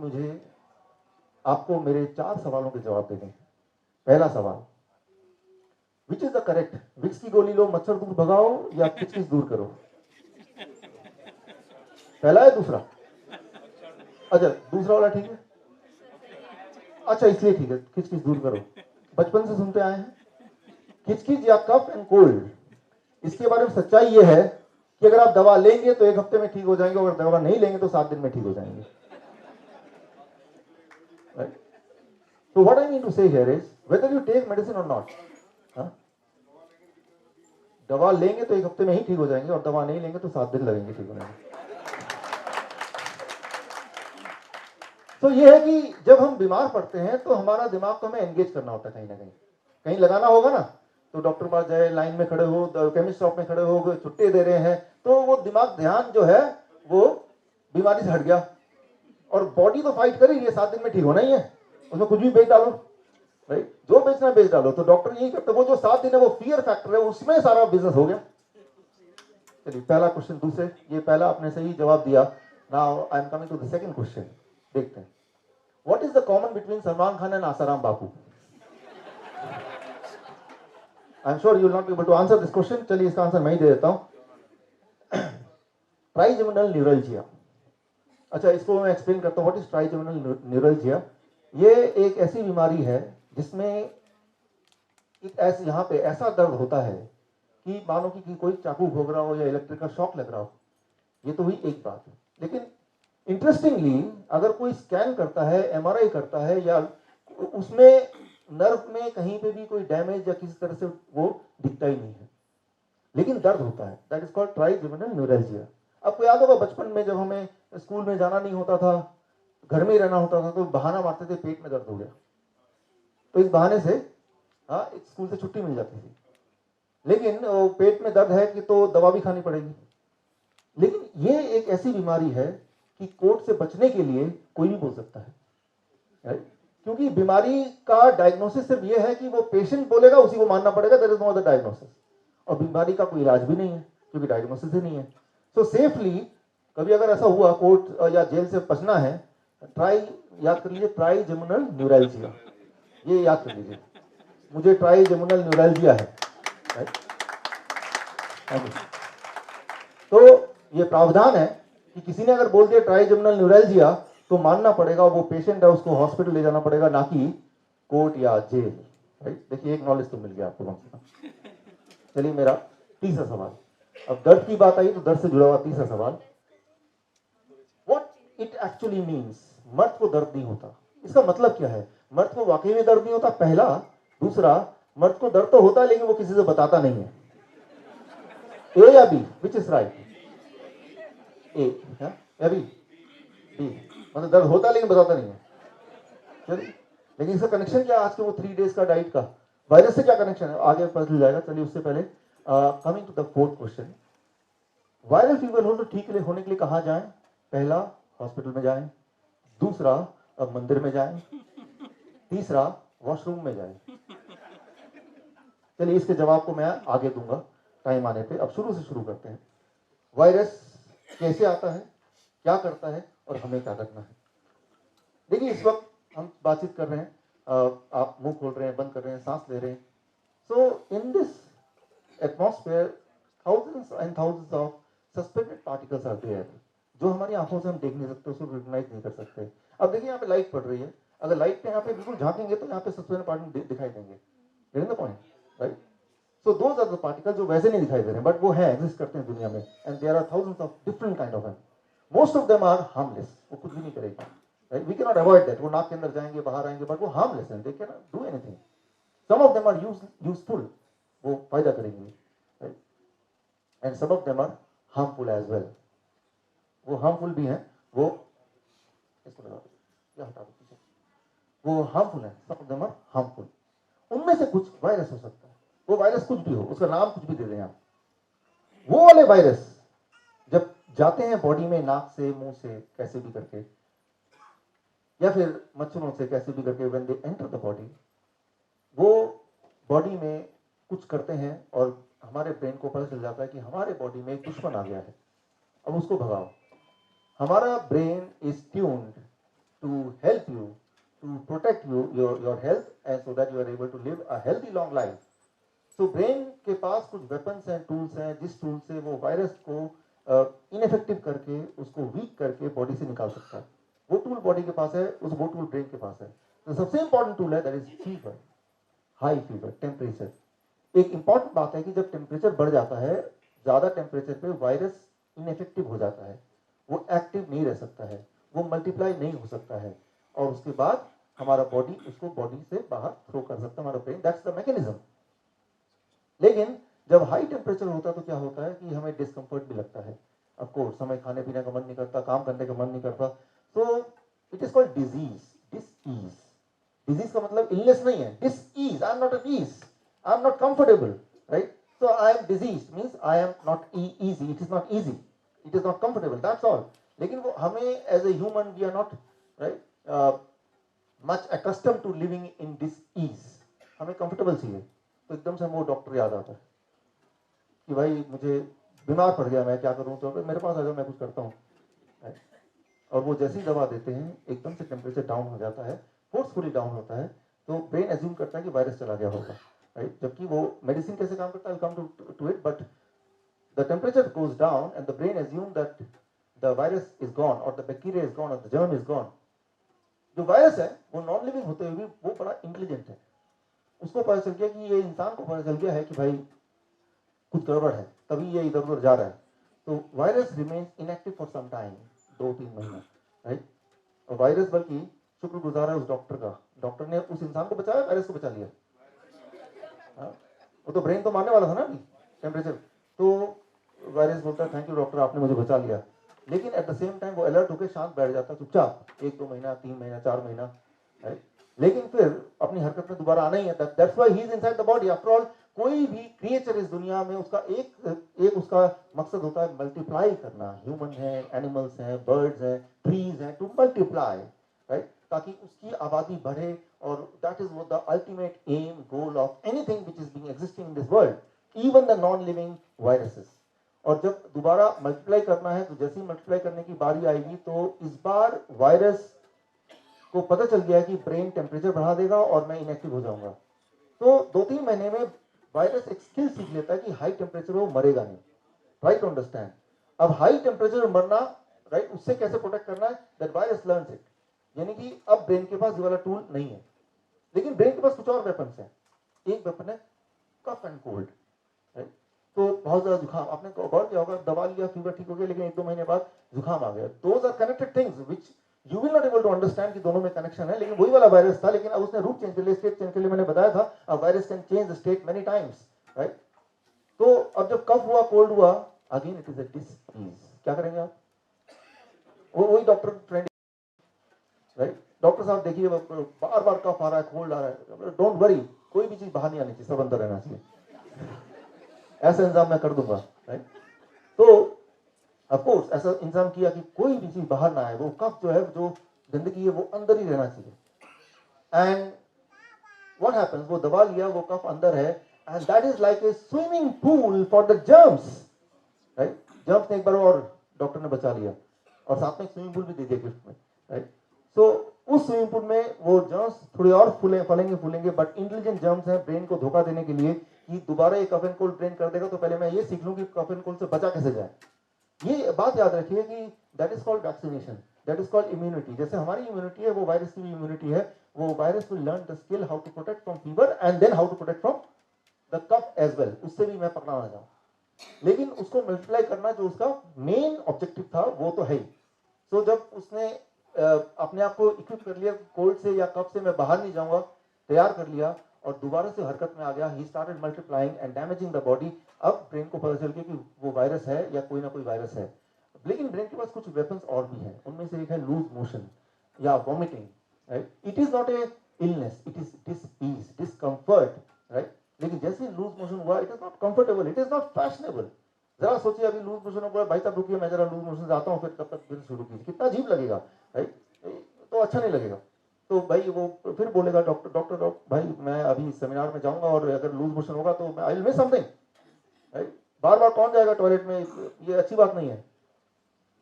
मेरे 4 सवालों के जवाब देने हैं। पहला सवाल, which is the correct, Vicks की गोली लो, मच्छर दूर भगाओ, या किचकिच दूर करो? पहला है, दूसरा? अच्छा, दूसरा वाला ठीक है। अच्छा, इसलिए ठीक है, किचकिच दूर करो। बचपन से सुनते आए हैं किचकिच या कफ एंड कोल्ड। इसके बारे में सच्चाई ये है कि अगर आप दवा लेंगे तो 1 हफ्ते में ठीक हो जाएंगे, अगर दवा नहीं लेंगे तो 7 दिन में ठीक हो जाएंगे। Right? So what I mean to say here is whether you take medicine or not, दवा लेंगे तो 1 हफ्ते में ही ठीक हो जाएंगे, और दवा नहीं लेंगे तो 7 दिन लगेंगे ठीक होने में। तो ये है कि जब हम बीमार पड़ते हैं तो हमारा दिमाग को हमें एंगेज करना होता है, कहीं ना कहीं लगाना होगा ना। तो डॉक्टर पास जाए, लाइन में खड़े हो, केमिस्ट शॉप में खड़े हो, छुट्टी दे रहे हैं, तो वो दिमाग, ध्यान जो है वो बीमारी से हट गया, और बॉडी तो फाइट कर रही है, 7 दिन में ठीक होना ही है, उसमें कुछ भी बेच डालो, राइट? जो बेचना बेच डालो। तो डॉक्टर यही करते, वो जो 7 दिन है वो फियर फैक्टर है, उसमें सारा बिजनेस हो गया। चलिए, पहला क्वेश्चन दूसरे, ये पहला आपने सही जवाब दिया। Now I am coming to the second question. देखते हैं, what is the common between Salman Khan and Asaram Bapu? I am sure you will not be able to answer this question. चलिए, इसका आंसर मैं ही दे देता हूं। Trigeminal neuralgia. अच्छा, इसको मैं एक्सप्लेन करता हूं, व्हाट इज ट्राइजेमिनल न्यूरल्जिया। ये एक ऐसी बीमारी है जिसमें यहाँ पे ऐसा दर्द होता है कि मानो कि कोई चाकू भोग रहा हो या इलेक्ट्रिक का शॉक लग रहा हो। ये तो हुई एक बात, लेकिन इंटरेस्टिंगली अगर कोई स्कैन करता है, एमआरआई करता है, या उसमें नर्व में कहीं पे भी कोई डैमेज या किसी तरह से वो दिखता ही नहीं है, लेकिन दर्द होता है। That is called trigeminal neuralgia. आपको याद होगा बचपन में जब हमें स्कूल में जाना नहीं होता था, घर में ही रहना होता था, तो बहाना मारते थे, पेट में दर्द हो गया, तो इस बहाने से स्कूल से छुट्टी मिल जाती थी। लेकिन पेट में दर्द है कि तो दवा भी खानी पड़ेगी। लेकिन ये एक ऐसी बीमारी है कि कोर्ट से बचने के लिए कोई भी बोल सकता है, राइट? क्योंकि बीमारी का डायग्नोसिस सिर्फ ये है कि वो पेशेंट बोलेगा, उसी को मानना पड़ेगा, there is no other diagnosis. और बीमारी का कोई इलाज भी नहीं है, क्योंकि डायग्नोसिस ही नहीं है। सो सेफली कभी अगर ऐसा हुआ कोर्ट या जेल से बचना है, याद कर लीजिए, ट्राइजेमिनल न्यूरल्जिया, ये याद कर लीजिए, मुझे ट्राइजेमिनल न्यूरल्जिया है, राइट? तो ये प्रावधान है कि किसी ने अगर बोल दिया ट्राइजेमिनल न्यूरल्जिया, तो मानना पड़ेगा, वो पेशेंट है, उसको हॉस्पिटल ले जाना पड़ेगा, ना कि कोर्ट या जेल, राइट? देखिए, एक नॉलेज तो मिल गया आपको कम से कम। चलिए, मेरा तीसरा सवाल। अब दर्द की बात आई तो दर्द से जुड़ा हुआ तीसरा सवाल, व्हाट इट एक्चुअली मीन्स। मर्द को दर्द नहीं होता, इसका मतलब क्या है? मर्द को वाकई में दर्द नहीं होता, पहला। दूसरा, मर्द को दर्द तो होता है, लेकिन वो किसी से बताता नहीं है, ए या बी, विच इज राइट? ए या बी? बी। मतलब दर्द होता है लेकिन बताता नहीं है। चलिए, लेकिन इसका कनेक्शन क्या है आज के वो 3 डेज का डाइट का? वायरस से क्या कनेक्शन है आगे पता चल जाएगा। चलिए उससे पहले coming to the fourth question, viral fever हो तो ठीक होने के लिए कहाँ जाएं? पहला, हॉस्पिटल में जाएं। दूसरा, मंदिर में जाएं। तीसरा, वॉशरूम में जाएं। चलिए इसके जवाब को मैं आगे दूंगा टाइम आने पे। अब शुरू से शुरू करते हैं। वायरस कैसे आता है, क्या करता है और हमें क्या करना है? देखिए इस वक्त हम बातचीत कर रहे हैं, आप मुंह खोल रहे हैं, बंद कर रहे हैं, सांस ले रहे हैं। So in this atmosphere thousands and thousands of suspended particles are there, जो हमारी आंखों से हम देख नहीं सकते, उसको रिकॉग्नाइज नहीं कर सकते। अब देखिए यहाँ पे लाइट पड़ रही है, अगर लाइट पे यहाँ पे बिल्कुल झांकेंगे तो यहाँ पे सस्पेंडेड पार्टिकल दिखाई देंगे। Getting the point, right? So those are the particle जो वैसे नहीं दिखाई दे रहे हैं बट वो है, एग्जिस्ट करते हैं दुनिया में, and there are thousands of different kind of them. Most of them are harmless, वो कुछ भी नहीं करेगी, right? We can not avoid that. वो नाक के अंदर जाएंगे, बाहर आएंगे, बट वो हार्मलेस हैं, they can not do anything. Some of them are useful, वो फायदा करेंगे, right? And some of them are harmful as well, वो हार्मफुल भी हैं। वो इसको लगा दो या हटा दो पीछे, वो हार्मफुल है, सम ऑफ देम आर हार्मफुल। उनमें से कुछ वायरस हो सकता है, वो वायरस कुछ भी हो, उसका नाम कुछ भी दे दें आप। वो वाले वायरस जब जाते हैं बॉडी में, नाक से, मुंह से, कैसे भी करके, या फिर मच्छरों से कैसे भी करके, when they enter the body, वो बॉडी में कुछ करते हैं और हमारे ब्रेन को पता चल जाता है कि हमारे बॉडी में एक दुश्मन आ गया है, अब उसको भगाओ। हमारा brain is tuned to help you, to protect you, your health, and so that you are able to live a healthy long life. तो ब्रेन के पास कुछ वेपन्स हैं, टूल्स हैं, जिस टूल से वो वायरस को इनफेक्टिव करके, उसको वीक करके बॉडी से निकाल सकता है। वो टूल बॉडी के पास है, वो टूल ब्रेन के पास है। तो सबसे इंपॉर्टेंट टूल है that is fever, high fever, temperature. एक इंपॉर्टेंट बात है कि जब टेम्परेचर बढ़ जाता है, ज्यादा टेम्परेचर पे वायरस इनफेक्टिव हो जाता है, वो एक्टिव नहीं रह सकता है, वो मल्टीप्लाई नहीं हो सकता है, और उसके बाद हमारा बॉडी उसको बॉडी से बाहर थ्रो कर सकता है, हमारा ब्रेन। That's the mechanism. लेकिन जब हाई टेम्परेचर होता है तो क्या होता है कि हमें डिस्कम्फर्ट भी लगता है, ऑफकोर्स हमें खाने पीने का मन नहीं करता, काम करने का मन नहीं करता। So it is called disease, disease. Disease का मतलब इलनेस नहीं है, disease, I am not at ease, I am not comfortable, right? So I am disease means I am not easy, it is not easy, it is not comfortable, that's all. लेकिन वो हमें as a human we are not, right, much accustomed to living in dis-ease, हमें comfortable चाहिए। तो एकदम से वो doctor याद आता है कि भाई मुझे बीमार पड़ गया, मैं क्या करूं, तो मेरे पास आ जाओ, मैं कुछ करता हूँ, और वो जैसी दवा देते हैं एकदम से टेम्परेचर डाउन हो जाता है, फोर्सफुली डाउन होता है, तो ब्रेन एज्यूम करता है कि वायरस चला गया होगा, राइट? जबकि वो मेडिसिन कैसे काम करता है, come to it, but the temperature goes down and the brain assume that the virus is gone और द बैक्टीरिया इज गॉन और द जर्म इज गॉन। जो वायरस है वो नॉन लिविंग होते हुए भी वो बड़ा इंटेलिजेंट है, उसको पता चल गया कि ये इंसान को पता चल गया है कि भाई कुछ गड़बड़ है, तभी ये इधर उधर जा रहा है। तो virus remains inactive for some time, 2-3 महीना, राइट? और वायरस बल्कि शुक्रगुजार है उस डॉक्टर का, डॉक्टर ने उस इंसान को बचाया, वायरस को बचा लिया। हाँ? वो तो ब्रेन तो मारने वाला था ना अभी टेम्परेचर, तो वायरस बोलता है थैंक यू डॉक्टर, आपने मुझे बचा लिया। लेकिन एट द सेम टाइम वो अलर्ट होकर शांत बैठ जाता चुपचाप, 1-2 महीना, 3 महीना, 4 महीना, राइट? लेकिन फिर अपनी हरकत में दोबारा आना ही है। That's why he is inside the body. After all कोई भी क्रिएचर इस दुनिया में उसका एक उसका मकसद होता है मल्टीप्लाई करना। ह्यूमन है, एनिमल्स हैं, बर्ड्स हैं, ट्रीज हैं, टू मल्टीप्लाई, राइट? ताकि उसकी आबादी बढ़े, और that is the ultimate aim, goal of anything which is being existing in this world, even the non living viruses. और जब दोबारा मल्टीप्लाई करना है, तो जैसे ही मल्टीप्लाई करने की बारी आएगी, तो इस बार वायरस को पता चल गया कि ब्रेन टेम्परेचर बढ़ा देगा और मैं इनएक्टिव हो जाऊंगा। तो 2-3 महीने में वायरस एक स्किल सीख लेता है कि हाई टेम्परेचर वो मरेगा नहीं, राइट? To understand. अब हाई टेम्परेचर में मरना, राइट, उससे कैसे प्रोटेक्ट करना है, दैट वायरस लर्न्स इट। यानी कि अब ब्रेन के पास ये वाला टूल नहीं है, लेकिन ब्रेन के पास कुछ और वेपन्स हैं। एक वेपन है कफ एंड कोल्ड, राइट? तो बहुत ज्यादा जुकाम, आपने गौर किया होगा, दवा लिया, फीवर ठीक हो गया, लेकिन 1-2 महीने बाद जुकाम आ गया। Those are connected things which you will not able to understand कि दोनों में कनेक्शन है, लेकिन वही वाला वायरस था, लेकिन अब उसने रूट चेंज कर लिया, स्टेट चेंज कर लिया। मैंने बताया था virus can change the state many times, right? तो अब जब कफ हुआ, कोल्ड हुआ, again it is a disease. क्या करेंगे आप? वही डॉक्टर फ्रेंड, राइट? डॉक्टर साहब देखिए बार बार कफ आ रहा है, कोल्ड आ रहा है, डोंट वरी, कोई भी चीज बाहर नहीं आनी चाहिए, सब अंदर रहना चाहिए, ऐसा इंतजाम मैं कर दूंगा, राइट? तो ऑफकोर्स ऐसा इंतजाम किया कि कोई भी चीज बाहर ना आए, वो कफ जो है, जो गंदगी है, वो अंदर ही रहना चाहिए। एंड व्हाट हैपेंस, वो दबा लिया, वो कफ अंदर है, and that is like a swimming pool for the germs, right? Germs ने एक बार और डॉक्टर ने बचा लिया, और साथ में एक स्विमिंग पूल भी दे दिया गिफ्ट में, राइट? सो उस स्विमिंग पूल में वो जर्म्स थोड़ी और फूलेंगे, बट इंटेलिजेंट जर्म्स हैं ब्रेन को धोखा देने के लिए कि दोबारा ये कफ एंड कोल्ड ब्रेन कर देगा, तो पहले मैं ये सीख लूं कि कफ एंड कोल्ड से बचा कैसे जाए। ये बात याद रखिए कि that is called vaccination, that is called immunity. जैसे हमारी इम्यूनिटी है, वो वायरस की भी इम्यूनिटी है। वो virus will learn the skill how to protect from fever and then how to protect from the cough as well. उससे भी मैं पकड़ाना चाहूँ, लेकिन उसको मल्टीप्लाई करना जो उसका मेन ऑब्जेक्टिव था, वो तो है ही। तो जब उसने अपने आप को इक्विप कर लिया, कोल्ड से या कफ से मैं बाहर नहीं जाऊंगा, तैयार कर लिया, और दोबारा से हरकत में आ गया, he started multiplying and damaging the body. अब ब्रेन को पता चल गया कि वो वायरस है या कोई ना कोई वायरस है। लेकिन ब्रेन के पास कुछ वेपन्स और भी हैं, उनमें से एक है लूज मोशन या vomiting, right? It is not a illness, it is disease, discomfort, right? लेकिन जैसे लूज मोशन हुआ, it is not comfortable, it is not fashionable. जरा सोचिए, अभी लूज मोशन हो गया, भाई साहब रुकिए, मैं जरा लूज मोशन जाता हूँ, फिर तब तक फिर शुरू कीजिए, कितना अजीब लगेगा, राइट? तो अच्छा नहीं लगेगा। तो भाई वो फिर बोलेगा डॉक्टर भाई मैं अभी सेमिनार में जाऊंगा, और अगर लूज मोशन होगा तो I will miss something, right? बार बार कौन जाएगा टॉयलेट में, ये अच्छी बात नहीं है।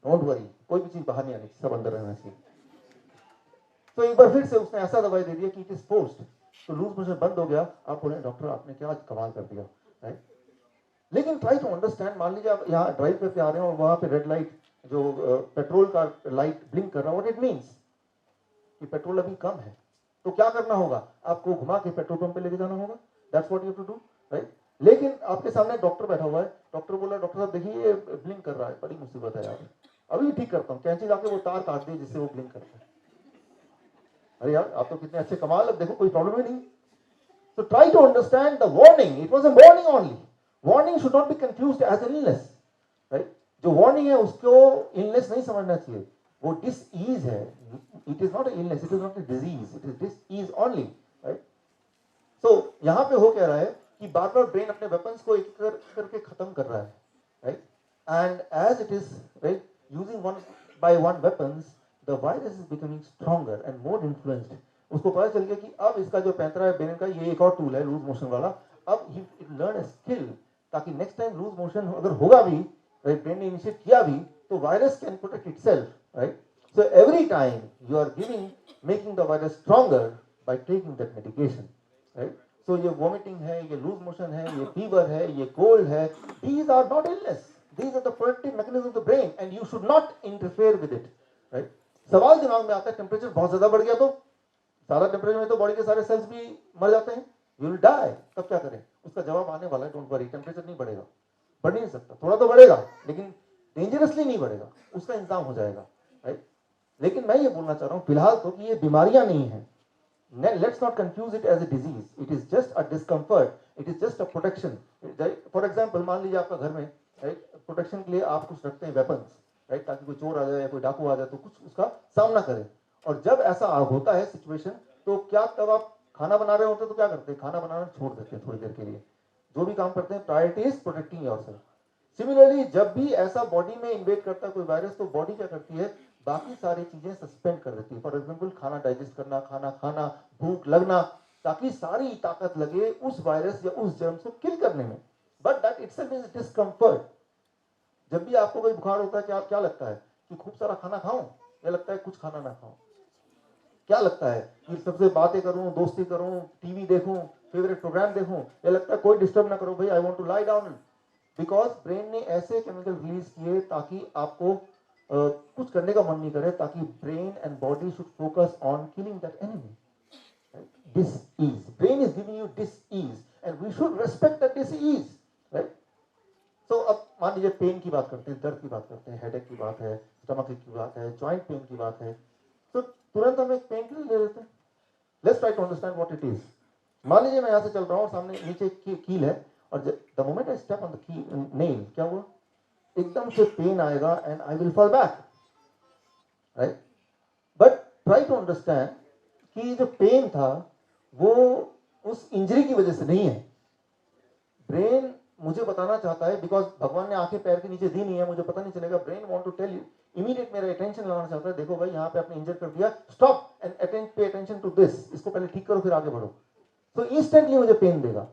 डोंट वरी, कोई भी चीज बाहर नहीं आनी, सब अंदर रहना चाहिए। तो एक बार फिर से उसने ऐसा दवाई दे दिया कि इट इज फोर्स्ड, तो लूज मोशन बंद हो गया। आप बोले डॉक्टर आपने क्या कमाल कर दिया, राइट? लेकिन ट्राई टू अंडरस्टैंड, मान लीजिए आप यहाँ ड्राइव करके आ रहे हैं और वहां पे रेड लाइट, जो पेट्रोल का लाइट ब्लिंक कर रहा है, व्हाट इट मींस कि पेट्रोल अभी कम है, तो क्या करना होगा? आपको घुमा के पेट्रोल पंप पे लेके जाना होगा, that's what you have to do, right? लेकिन आपके सामने डॉक्टर बैठा हुआ है, डॉक्टर बोला डॉक्टर साहब देखिए ये ब्लिंक कर रहा है, बड़ी मुसीबत है यार, अभी ठीक करता हूँ, कैंची जाके वो तार काट दी जिससे वो ब्लिंक करता है। अरे यार आप तो कितने अच्छे कमाल, अब देखो कोई प्रॉब्लम ही नहीं। So try to understand the warning. It was a warning only. Warning should not be confused as an illness, right? जो warning है उसको illness नहीं समझना चाहिए, वो disease है। It is not an illness, it is not a disease, it is disease only, right? So यहाँ पे हो क्या रहा है कि बार बार brain अपने weapons को एक करके खत्म कर रहा है, right? And as it is, right, using one by one weapons, the virus is becoming stronger and more influenced. उसको पता चल गया कि अब इसका जो पैंतरा है ब्रेन का, ये एक और टूल है लूज मोशन वाला। अब इट लर्न अ स्किल, ताकि नेक्स्ट टाइम लूज मोशन अगर होगा भी, राइट, ब्रेन ने इनिशिएट किया भी, तो virus can protect itself, right? So every time you are giving, making the virus stronger by taking that medication, right? सो ये वॉमिटिंग है, ये लूज मोशन है, ये फीवर है, ये कोल्ड है, these are not illness, these are the protective mechanism of the brain and you should not interfere with it, right? सवाल दिमाग में आता है टेम्परेचर बहुत ज्यादा बढ़ गया तो सारा टेम्परेचर में तो बॉडी के सारे सेल्स भी मर जाते हैं, यू विल डाई, तब क्या करें? उसका जवाब आने वाला है, डोंट वरी, टेम्परेचर नहीं बढ़ेगा, बढ़ नहीं सकता, थोड़ा तो बढ़ेगा लेकिन डेंजरसली नहीं बढ़ेगा, उसका इंतजाम हो जाएगा, राइट? लेकिन मैं ये बोलना चाह रहा हूं फिलहाल तो कि ये बीमारियां नहीं है, let's not confuse it as a disease, it is just a discomfort, it is just a protection. For example मान लीजिए आपका घर में, राइट, प्रोटेक्शन के लिए आप कुछ रखते हैं वेपन्स, राइट, ताकि कोई चोर आ जाए या कोई डाकू आ जाए तो कुछ उसका सामना करे। और जब ऐसा होता है सिचुएशन, तो क्या तब आप खाना बना रहे होते तो क्या करते हैं? खाना बनाना छोड़ देते हैं थोड़ी देर के लिए, जो भी काम करते हैं priority is protecting yourself. Similarly जब भी ऐसा बॉडी में इन्वेड करता है कोई वायरस, तो बॉडी क्या करती है? बाकी सारी चीजें सस्पेंड कर देती है। फॉर एग्जाम्पल खाना डाइजेस्ट करना, खाना खाना, भूख लगना, ताकि सारी ताकत लगे उस वायरस या उस जर्म को किल करने में। But that itself is discomfort. जब भी आपको कोई बुखार होता है, क्या लगता है? कि खूब सारा खाना खाऊं, या लगता है कुछ खाना ना खाऊं? क्या लगता है कि सबसे बातें करूं, दोस्ती करूं, टीवी देखूं, फेवरेट प्रोग्राम देखूं, या लगता है कोई डिस्टर्ब ना करो, भाई I want to lie down? Because brain ने ऐसे केमिकल रिलीज किए ताकि आपको कुछ करने का मन नहीं करे, ताकि brain and body should focus on killing that enemy. Disease, brain is giving you disease and we should respect that disease, right? तो अब मान लीजिए पेन की बात करते हैं, दर्द की बात करते हैं, हेडेक की बात है, स्टमक की बात है, जॉइंट पेन की बात है, तो तुरंत हम एक पेन किलर ले लेते हैं। Let's try to understand what it is. मान लीजिए मैं यहां से चल रहा हूं और सामने नीचे कील है, और the moment I step on the की नेल, क्या हुआ, एकदम से पेन आएगा and I will fall back, right. But try to understand कि जो पेन था वो उस इंजरी की वजह से नहीं है। ब्रेन मुझे बताना चाहता है, बिकॉज भगवान ने आंखें पैर के नीचे दी नहीं है, मुझे पता नहीं चलेगा, brain want to tell you, immediate मेरा अटेंशन लगाना चाहता है, देखो भाई यहाँ पे आपने इंजर कर दिया, stop and pay attention to this, इसको पहले ठीक करो फिर आगे बढ़ो। तो इंस्टेंटली मुझे पेन देगा।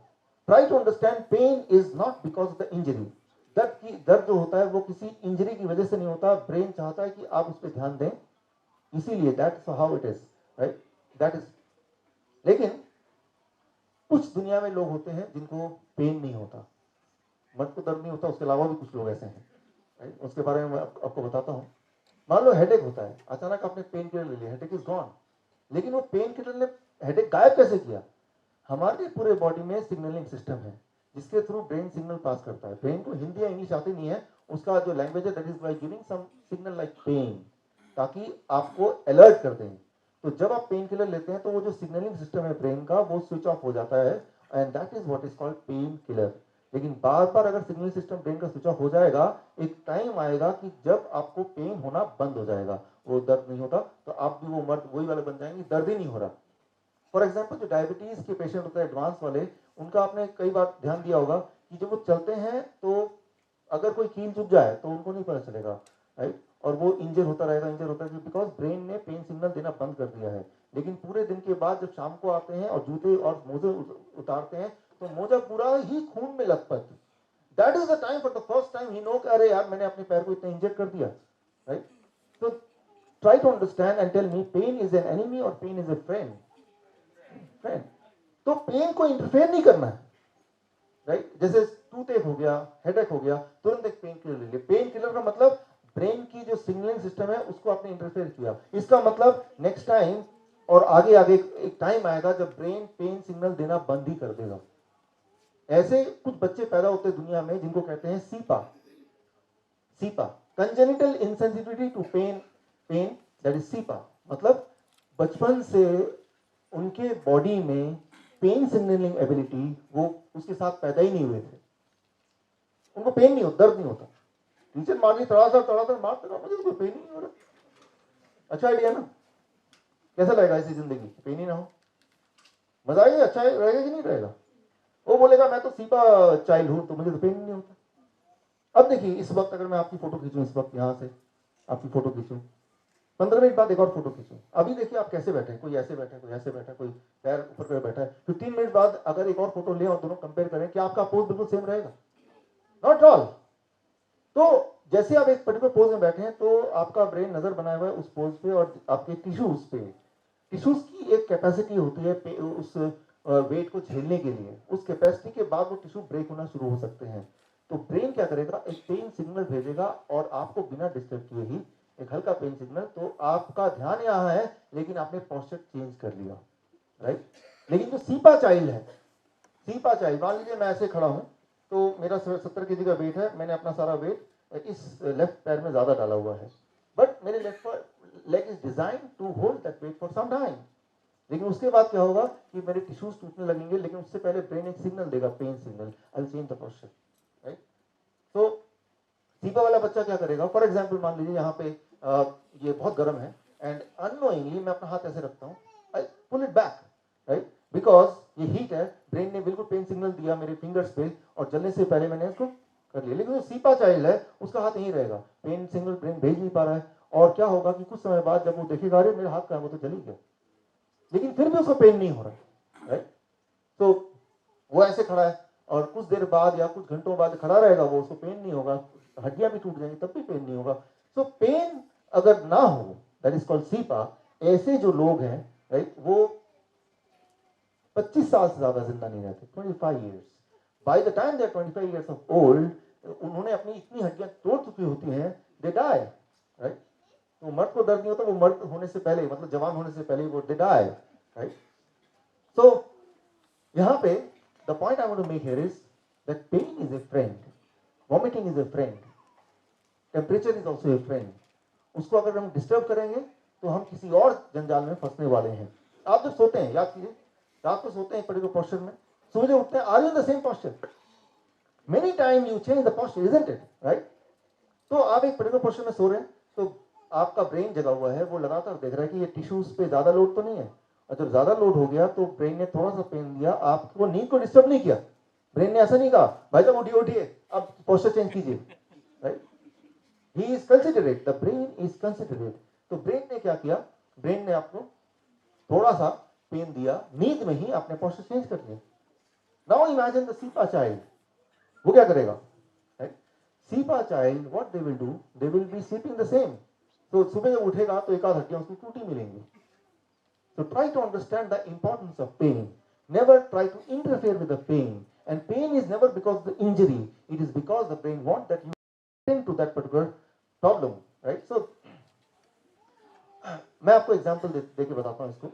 Try to understand pain is not because of the injury. दर्द जो होता है वो किसी इंजरी की वजह से नहीं होता, ब्रेन चाहता है कि आप उस पर ध्यान दें, इसीलिए that's how it is, right, that is. लेकिन कुछ दुनिया में लोग होते हैं जिनको पेन नहीं होता, मर्द को दर्द नहीं होता, उसके अलावा भी कुछ लोग ऐसे हैं, राइट, उसके बारे में मैं आपको बताता हूँ। मान लो हेडेक होता है, अचानक आपने पेन किलर ले लिया, हेडेक इज गॉन, लेकिन वो पेन किलर ने हेडेक गायब कैसे किया? हमारे पूरे बॉडी में सिग्नलिंग सिस्टम है जिसके थ्रू ब्रेन सिग्नल पास करता है। ब्रेन को हिंदी या इंग्लिश आती नहीं है, उसका जो लैंग्वेज है that is by giving some signal like pain, ताकि आपको अलर्ट कर दें। तो जब आप पेन किलर लेते हैं तो वो जो सिग्नलिंग सिस्टम है ब्रेन का वो स्विच ऑफ हो जाता है and that is what is called pain killer. लेकिन बार बार अगर सिग्नल सिस्टम ब्रेन का स्विच ऑफ हो जाएगा, एक टाइम आएगा कि जब आपको पेन होना बंद हो जाएगा, वो दर्द नहीं होता, तो आप भी वो मर्द वही वाले बन जाएंगे, दर्द ही नहीं हो रहा। फॉर एग्जाम्पल जो डायबिटीज के पेशेंट होते हैं एडवांस वाले, उनका आपने कई बार ध्यान दिया होगा कि जब वो चलते हैं तो अगर कोई कील चुभ जाए तो उनको नहीं पता चलेगा, राइट, और वो इंजर होता रहेगा, बिकॉज ब्रेन ने पेन सिग्नल देना बंद कर दिया है। लेकिन पूरे दिन के बाद जब शाम को आते हैं और जूते और मोजे उतारते हैं तो मोजा पूरा ही खून में लथपथ, that is the time for the first time he know, अरे यार मैंने अपने पैर को इतना इंजर कर दिया, राइट। तो try to understand and tell me, pain is an enemy और पेन इज ए फ्रेंड? तो पेन को इंटरफेयर नहीं करना है, राइट। जैसे टूथ हो गया, हेडेक हो गया, तुरंत एक पेन किलर ले लिया। पेन किलर का मतलब ब्रेन की जो सिग्नलिंग सिस्टम है उसको आपने इंटरफेयर किया। इसका मतलब नेक्स्ट टाइम और आगे आगे एक टाइम आएगा जब ब्रेन पेन सिग्नल देना बंद ही कर देगा। ऐसे कुछ बच्चे पैदा होते हैं दुनिया में जिनको कहते हैं CIPA, congenital insensitivity to pain, that is CIPA. मतलब बचपन से उनके बॉडी में पेन सिग्नलिंग एबिलिटी वो उसके साथ पैदा ही नहीं हुए थे, उनको पेन नहीं होता, दर्द नहीं होता। टीचर मार ली तड़ातड़ मारते रहो, मुझे तो कोई पेन ही नहीं हो रहा। अच्छा आइडिया ना? कैसा लगेगा ऐसी जिंदगी, पेन ही ना हो? मजा आएगा? अच्छा रहेगा कि नहीं रहेगा? वो बोलेगा मैं तो सीपा चाइल्ड हूं तो मुझे तो पेन नहीं होता। अब देखिए इस वक्त अगर मैं आपकी फोटो खींचूं, इस वक्त यहां से आपकी फोटो खींचूं, 15 मिनट बाद एक और फोटो खींचूं, अभी देखिए आप कैसे बैठे हैं, कोई ऐसे बैठा है, कोई ऐसे बैठा है, कोई पैर ऊपर कर बैठा है। 15 मिनट बाद अगर एक और फोटो ले और दोनों कंपेयर करें, क्या आपका पोज बिल्कुल सेम रहेगा? Not all. तो जैसे आप एक पर्टिकुलर पोज में बैठे हैं तो आपका ब्रेन नजर बनाया हुआ है उस पोज पे और आपके टिश्यूज पे। टिश्यूज की एक कैपेसिटी होती है उस वेट को झेलने के लिए, उस कैपेसिटी के बाद वो टिश्यू ब्रेक होना शुरू हो सकते हैं। तो ब्रेन क्या करेगा, एक पेन सिग्नल भेजेगा और आपको बिना डिस्टर्ब किए ही एक हल्का पेन सिग्नल, तो आपका ध्यान यहाँ है लेकिन आपने पोस्चर चेंज कर लिया, राइट। लेकिन जो सीपा चाइल्ड है, सीपा चाइल्ड, मान लीजिए मैं ऐसे खड़ा हूं तो मेरा 70 kg का वेट है, मैंने अपना सारा वेट इस लेफ्ट पैर में ज्यादा डाला हुआ है, बट मेरे left leg is design to hold that weight for some time. लेकिन उसके बाद क्या होगा कि मेरे टिश्यूज टूटने लगेंगे, लेकिन उससे पहले ब्रेन एक सिग्नल देगा, pen signal, I will change the posture, right. तो सीपा वाला बच्चा क्या करेगा, फॉर एग्जाम्पल मान लीजिए यहाँ पे ये बहुत गर्म है एंड अननोइंगली मैं अपना हाथ ऐसे रखता हूँ, I pull it back, right, because ये हीट है, ब्रेन ने बिल्कुल पेन सिग्नल दिया मेरे फिंगर्स पे और जलने से पहले मैंने इसको कर लिया। लेकिन जो सीपा चाइल्ड है उसका हाथ यहीं रहेगा, पेन सिग्नल ब्रेन भेज नहीं पा रहा है, और क्या होगा कि कुछ समय बाद जब वो देखेगा अरे मेरा हाथ का वो तो जल ही गया, लेकिन फिर भी उसको पेन नहीं हो रहा, राइट। तो वो ऐसे खड़ा है और कुछ देर बाद या कुछ घंटों बाद खड़ा रहेगा, वो उसको पेन नहीं होगा, हड्डियां भी टूट जाएंगी तब भी पेन नहीं होगा। सो पेन अगर ना हो, दैट इज कॉल्ड सीपा। ऐसे जो लोग हैं, राइट, वो 25 साल से ज्यादा जिंदा नहीं रहते, 25 years. By the time they are 25 years of old, उन्होंने अपनी इतनी हड्डियां तोड़ चुकी होती हैं, दे डाई, राइट। तो मर्द को दर्द नहीं होता, वो मर्द होने से पहले, मतलब जवान होने से पहले वो दे डाई, राइट। सो यहाँ पे the point I want to make here is that pain is a friend, vomiting is a friend, temperature is also a friend. उसको अगर हम डिस्टर्ब करेंगे तो हम किसी और जंजाल में फंसने वाले हैं। आप जब सोते हैं, याद कीजिए, रात को सोते हैं पर्टिकुलर पोस्चर में, सुबह उठते हैं, are you in the same posture? Many times you change the posture, isn't it? Right? तो आप एक पर्टिकुलर पोस्चर में सो रहे हैं, तो आपका ब्रेन जगा हुआ है, वो लगातार देख रहा है कि ये टिश्यूज पे ज्यादा लोड तो नहीं है, और जब ज्यादा लोड हो गया तो ब्रेन ने थोड़ा सा पेन दिया, आपको नींद को डिस्टर्ब नहीं किया। ब्रेन ने ऐसा नहीं कहा भाई साहब उठिए उठिए अब पोस्चर चेंज कीजिए, right? He is considerate, the brain is considerate. तो ब्रेन ने क्या किया, ब्रेन ने आपको थोड़ा सा पेन दिया, नींद में ही आपने पोस्चर चेंज कर दिया। Now imagine the cepa child, वो क्या करेगा? Cepa child what they will do, they will be sleeping the same. तो सुबह जब उठेगा तो एक आध हड्डियां उसकी टूटी मिलेंगी। So try to understand the importance of pain. Never try to interfere with the pain. And pain is never because of the injury. It is because the brain wants that you attend to that particular problem, right? So मैं आपको example दे के बताता हूँ इसको।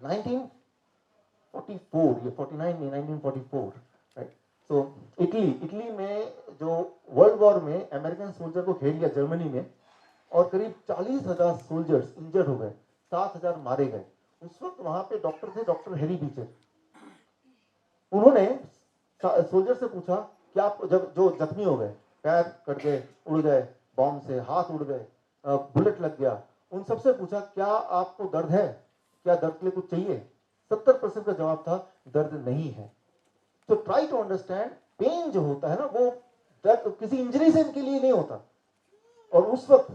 1944 या 49 में 1944, right? सो Italy में जो वर्ल्ड वॉर में अमेरिकन सोल्जर को घेर लिया जर्मनी में, और करीब 40,000 सोल्जर्स इंजर्ड हो गए, 7,000 मारे गए। उस वक्त वहां पे डॉक्टर थे, डॉक्टर हैरी बीचर। उन्होंने सोल्जर से पूछा कि आप जब जो जख्मी हो गए, पैर कट गए, उड़ गए बॉम्ब से, हाथ उड़ गए, बुलेट लग गया, उन सबसे पूछा क्या आपको दर्द है, क्या दर्द के लिए कुछ चाहिए? 70% का जवाब था दर्द नहीं है। तो ट्राई टू अंडरस्टैंड, पेन जो होता है ना वो दर्द किसी इंजरी से के लिए नहीं होता। और उस वक्त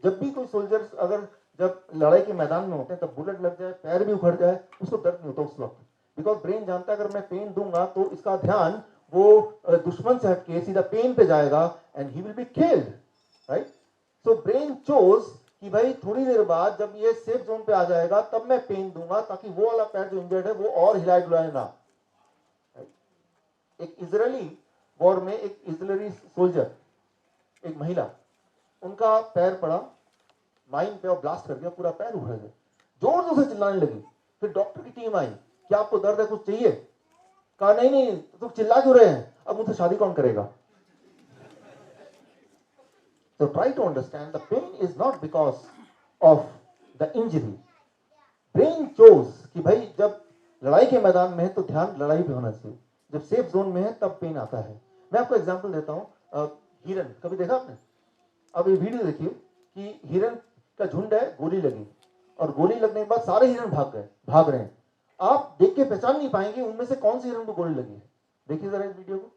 जब भी कोई सोल्जर्स अगर जब लड़ाई के मैदान में होते हैं, तब बुलेट लग जाए, पैर भी उखड़ जाए, उसको दर्द नहीं होता उस वक्त, बिकॉज ब्रेन जानता है अगर मैं पेन दूंगा तो इसका ध्यान वो दुश्मन से हटके सीधा पेन पे जाएगा and he will be killed, right? So brain chose कि भाई थोड़ी देर बाद जब ये सेफ जोन पे आ जाएगा तब मैं पेन दूंगा, ताकि वो वाला पैर जो इंजर्ड है वो और हिलाए डुलाए ना। एक इजरायली वॉर में एक इजरायली सोल्जर, एक महिला, उनका पैर पड़ा माइन पे और ब्लास्ट कर दिया, पूरा पैर उखड़ गया, जोर जोर से चिल्लाने लगी। फिर डॉक्टर की टीम आई, क्या आपको दर्द है, कुछ चाहिए? कहा नहीं नहीं, तुम चिल्ला क्यों रहे हैं, अब मुझसे शादी कौन करेगा? So try to understand the pain is not because of the injury. Brain chose कि भाई जब लड़ाई के मैदान में है तो ध्यान लड़ाई पे होना चाहिए, जब सेफ जोन में है तब पेन आता है। मैं आपको एग्जांपल देता हूँ, हिरन कभी देखा आपने? अब ये वीडियो देखिए कि हिरन का झुंड है, गोली लगी, और गोली लगने के बाद सारे हिरन भाग रहे हैं। आप देख के पहचान नहीं पाएंगे उनमें से कौन सी हिरन को गोली लगी है। देखिए जरा इस वीडियो को।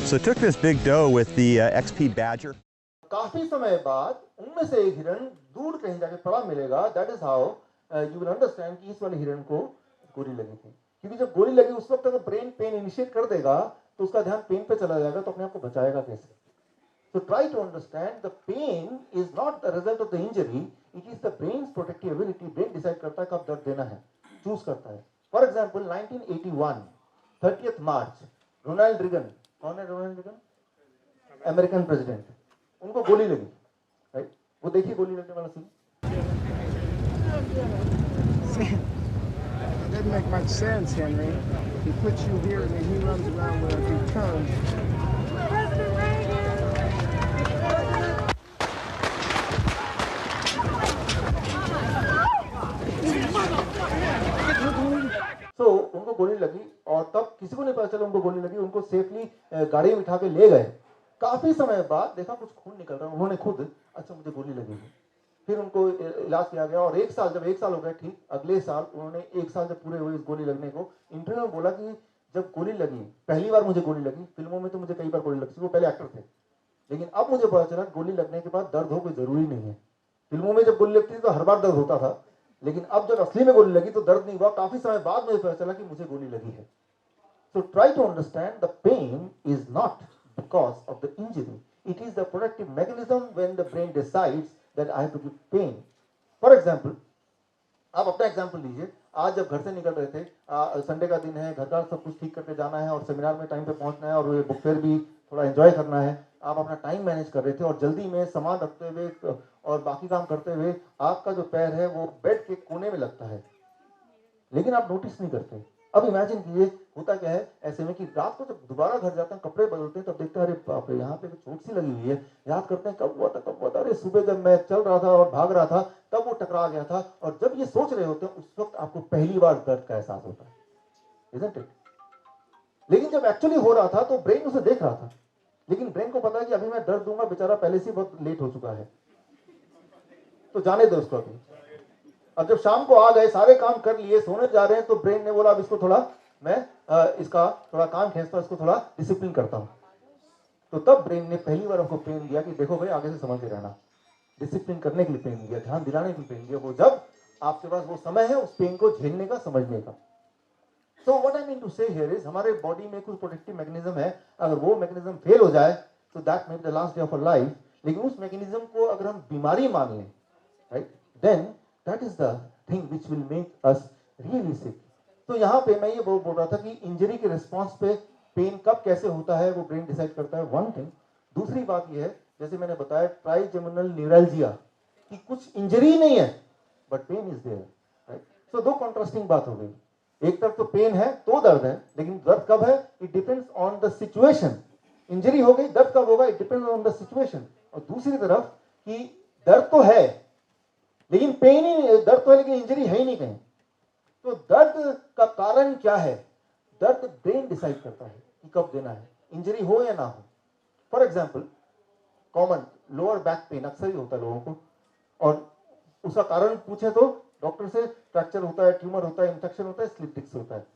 So it took this big doe with the XP Badger. काफी समय बाद उनमें से एक हिरन दूर कहीं जाके पड़ा मिलेगा। That is how you will understand कि इस वाले हिरन को गोली लगी थी, क्योंकि जब गोली लगी उस वक्त अगर ब्रेन पेन इनिशिएट कर देगा तो उसका ध्यान पेन पे चला जाएगा, तो अपने आप को बचाएगा कैसे? So try to understand the pain is not the result of the injury, it is the brain's protective ability. brain decide करता है कब दर्द देना है, चूज करता है। For example 1981 30th March, Ronald Reagan, कौन है रोनाल्ड रीगन? अमेरिकन प्रेसिडेंट, उनको गोली लगी, राइट? वो देखिए गोली लगने वाला scene. It doesn't make much sense, Henry. He puts you here and then he runs around with a big gun. President Reagan! So, उनको गोली लगी और तब किसी को नहीं पता चला उनको गोली लगी, उनको सेफली गाड़ी में बिठा के ले गए। काफी समय बाद देखा कुछ खून निकल रहा है, उन्होंने खुद अच्छा मुझे गोली लगी है, फिर उनको इलाज किया गया, और जब एक साल हो गया ठीक, अगले साल उन्होंने एक साल जब पूरे हुए इस गोली लगने को, इंटरव्यू में बोला कि जब गोली लगी, पहली बार मुझे गोली लगी, फिल्मों में तो मुझे कई बार गोली लगती, वो पहले एक्टर थे, लेकिन अब मुझे पता चला गोली लगने के बाद दर्द हो कोई जरूरी नहीं है। फिल्मों में जब गोली लगती थी तो हर बार दर्द होता था, लेकिन अब जब असली में गोली लगी तो दर्द नहीं हुआ। काफी समय बाद मुझे पता चला कि मुझे गोली लगी है। So try to understand the pain is not because of the injury. It is the protective mechanism when the brain decides that I have to give pain. For example, आप अपना एग्जाम्पल लीजिए, आज जब घर से निकल रहे थे, संडे का दिन है, घर का सब कुछ ठीक करके जाना है और सेमिनार में टाइम पे पहुंचना है और बुक फेयर भी थोड़ा एंजॉय करना है, आप अपना टाइम मैनेज कर रहे थे और जल्दी में सामान रखते हुए और बाकी काम करते हुए आपका जो पैर है वो बेड के कोने में लगता है, लेकिन आप नोटिस नहीं करते। अब इमेजिन कीजिए होता क्या है ऐसे में कि रात को जब दोबारा घर जाते हैं, कपड़े बदलते हैं, तब देखते हैं अरे बाप रे यहाँ पे चोट सी लगी हुई है, याद करते हैं कब हुआ था, अरे सुबह जब मैं चल रहा था और भाग रहा था तब वो टकरा गया था। और जब ये सोच रहे होते हैं उस वक्त आपको पहली बार दर्द का एहसास होता है, isn't it? लेकिन जब एक्चुअली हो रहा था तो ब्रेन उसे देख रहा था, लेकिन ब्रेन को पता है कि अभी मैं दर्द दूंगा, बेचारा पहले से बहुत लेट हो चुका है, तो जाने दो उसको अभी। अब जब शाम को आ गए, सारे काम कर लिए, सोने जा रहे हैं, तो ब्रेन ने बोला अब इसको थोड़ा मैं इसका थोड़ा काम खींचता हूं, इसको थोड़ा डिसिप्लिन करता हूं। तो तब ब्रेन ने पहली बार हमको पेन दिया कि देखो भाई आगे से समझ के रहना, डिसिप्लिन करने के लिए पेन दिया, ध्यान दिलाने के लिए पेन दिया, वो जब आपके पास वो समय है उस पेन को झेलने का, समझने का। So what I mean to say here is, हमारे बॉडी में कुछ प्रोटेक्टिव मैकेनिज्म है, अगर वो मैकेनिज्म फेल हो जाए तो that may be the last day of our life. लेकिन उस मैकेनिज्म को अगर हम बीमारी मान लें, right, then that is the thing which will make us really sick. तो यहाँ पे मैं ये बोल रहा था कि इंजरी के रिस्पॉन्स पे पेन कब कैसे होता है वो ब्रेन डिसाइड करता है, वन थिंग। दूसरी बात ये है, जैसे मैंने बताया ट्राइजेमिनल न्यूरैल्जिया, कि कुछ इंजरी नहीं है but pain is there, right. So दो कॉन्ट्रास्टिंग बात हो गई, एक तरफ तो पेन है तो दर्द है, लेकिन दर्द कब है, it depends on the situation. Injury हो गई, दर्द कब होगा, it depends on the situation. और दूसरी तरफ कि दर्द तो है लेकिन पेन ही, दर्द तो है लेकिन इंजरी है ही नहीं कहीं। तो दर्द का कारण क्या है, दर्द ब्रेन डिसाइड करता है कि कब देना है, इंजरी हो या ना हो। For example common lower back pain अक्सर ही होता है लोगों को, और उसका कारण पूछे तो डॉक्टर से फ्रैक्चर होता है, ट्यूमर होता है, इंफेक्शन होता है, स्लिप डिस्क होता है।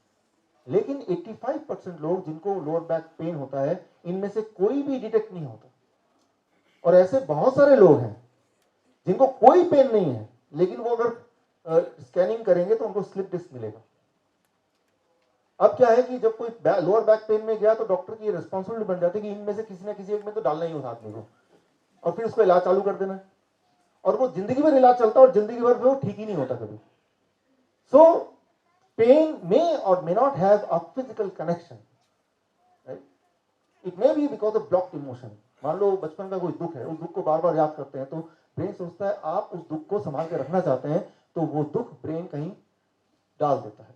लेकिन 85% लोग जिनको लोअर बैक पेन होता है, इनमें से कोई भी डिटेक्ट नहीं होता। और ऐसे बहुत सारे लोग हैं जिनको कोई पेन नहीं है, लेकिन वो अगर स्कैनिंग करेंगे तो उनको स्लिप डिस्क मिलेगा। अब क्या है कि जब कोई लोअर बैक पेन में गया तो डॉक्टर की रिस्पॉन्सिबिलिटी बन जाती है कि इनमें से किसी ना किसी एक में तो डालना ही उस आदमी को, और फिर उसको इलाज चालू कर देना है। और वो जिंदगी भर इलाज चलता है और जिंदगी भर वो ठीक ही नहीं होता कभी। सो पेन मे और may not have a physical connection, right, it may be because of blocked emotion. मान लो बचपन का कोई दुख है, उस दुख को बार बार याद करते हैं तो ब्रेन सोचता है आप उस दुख को संभाल के रखना चाहते हैं, तो वो दुख ब्रेन कहीं डाल देता है।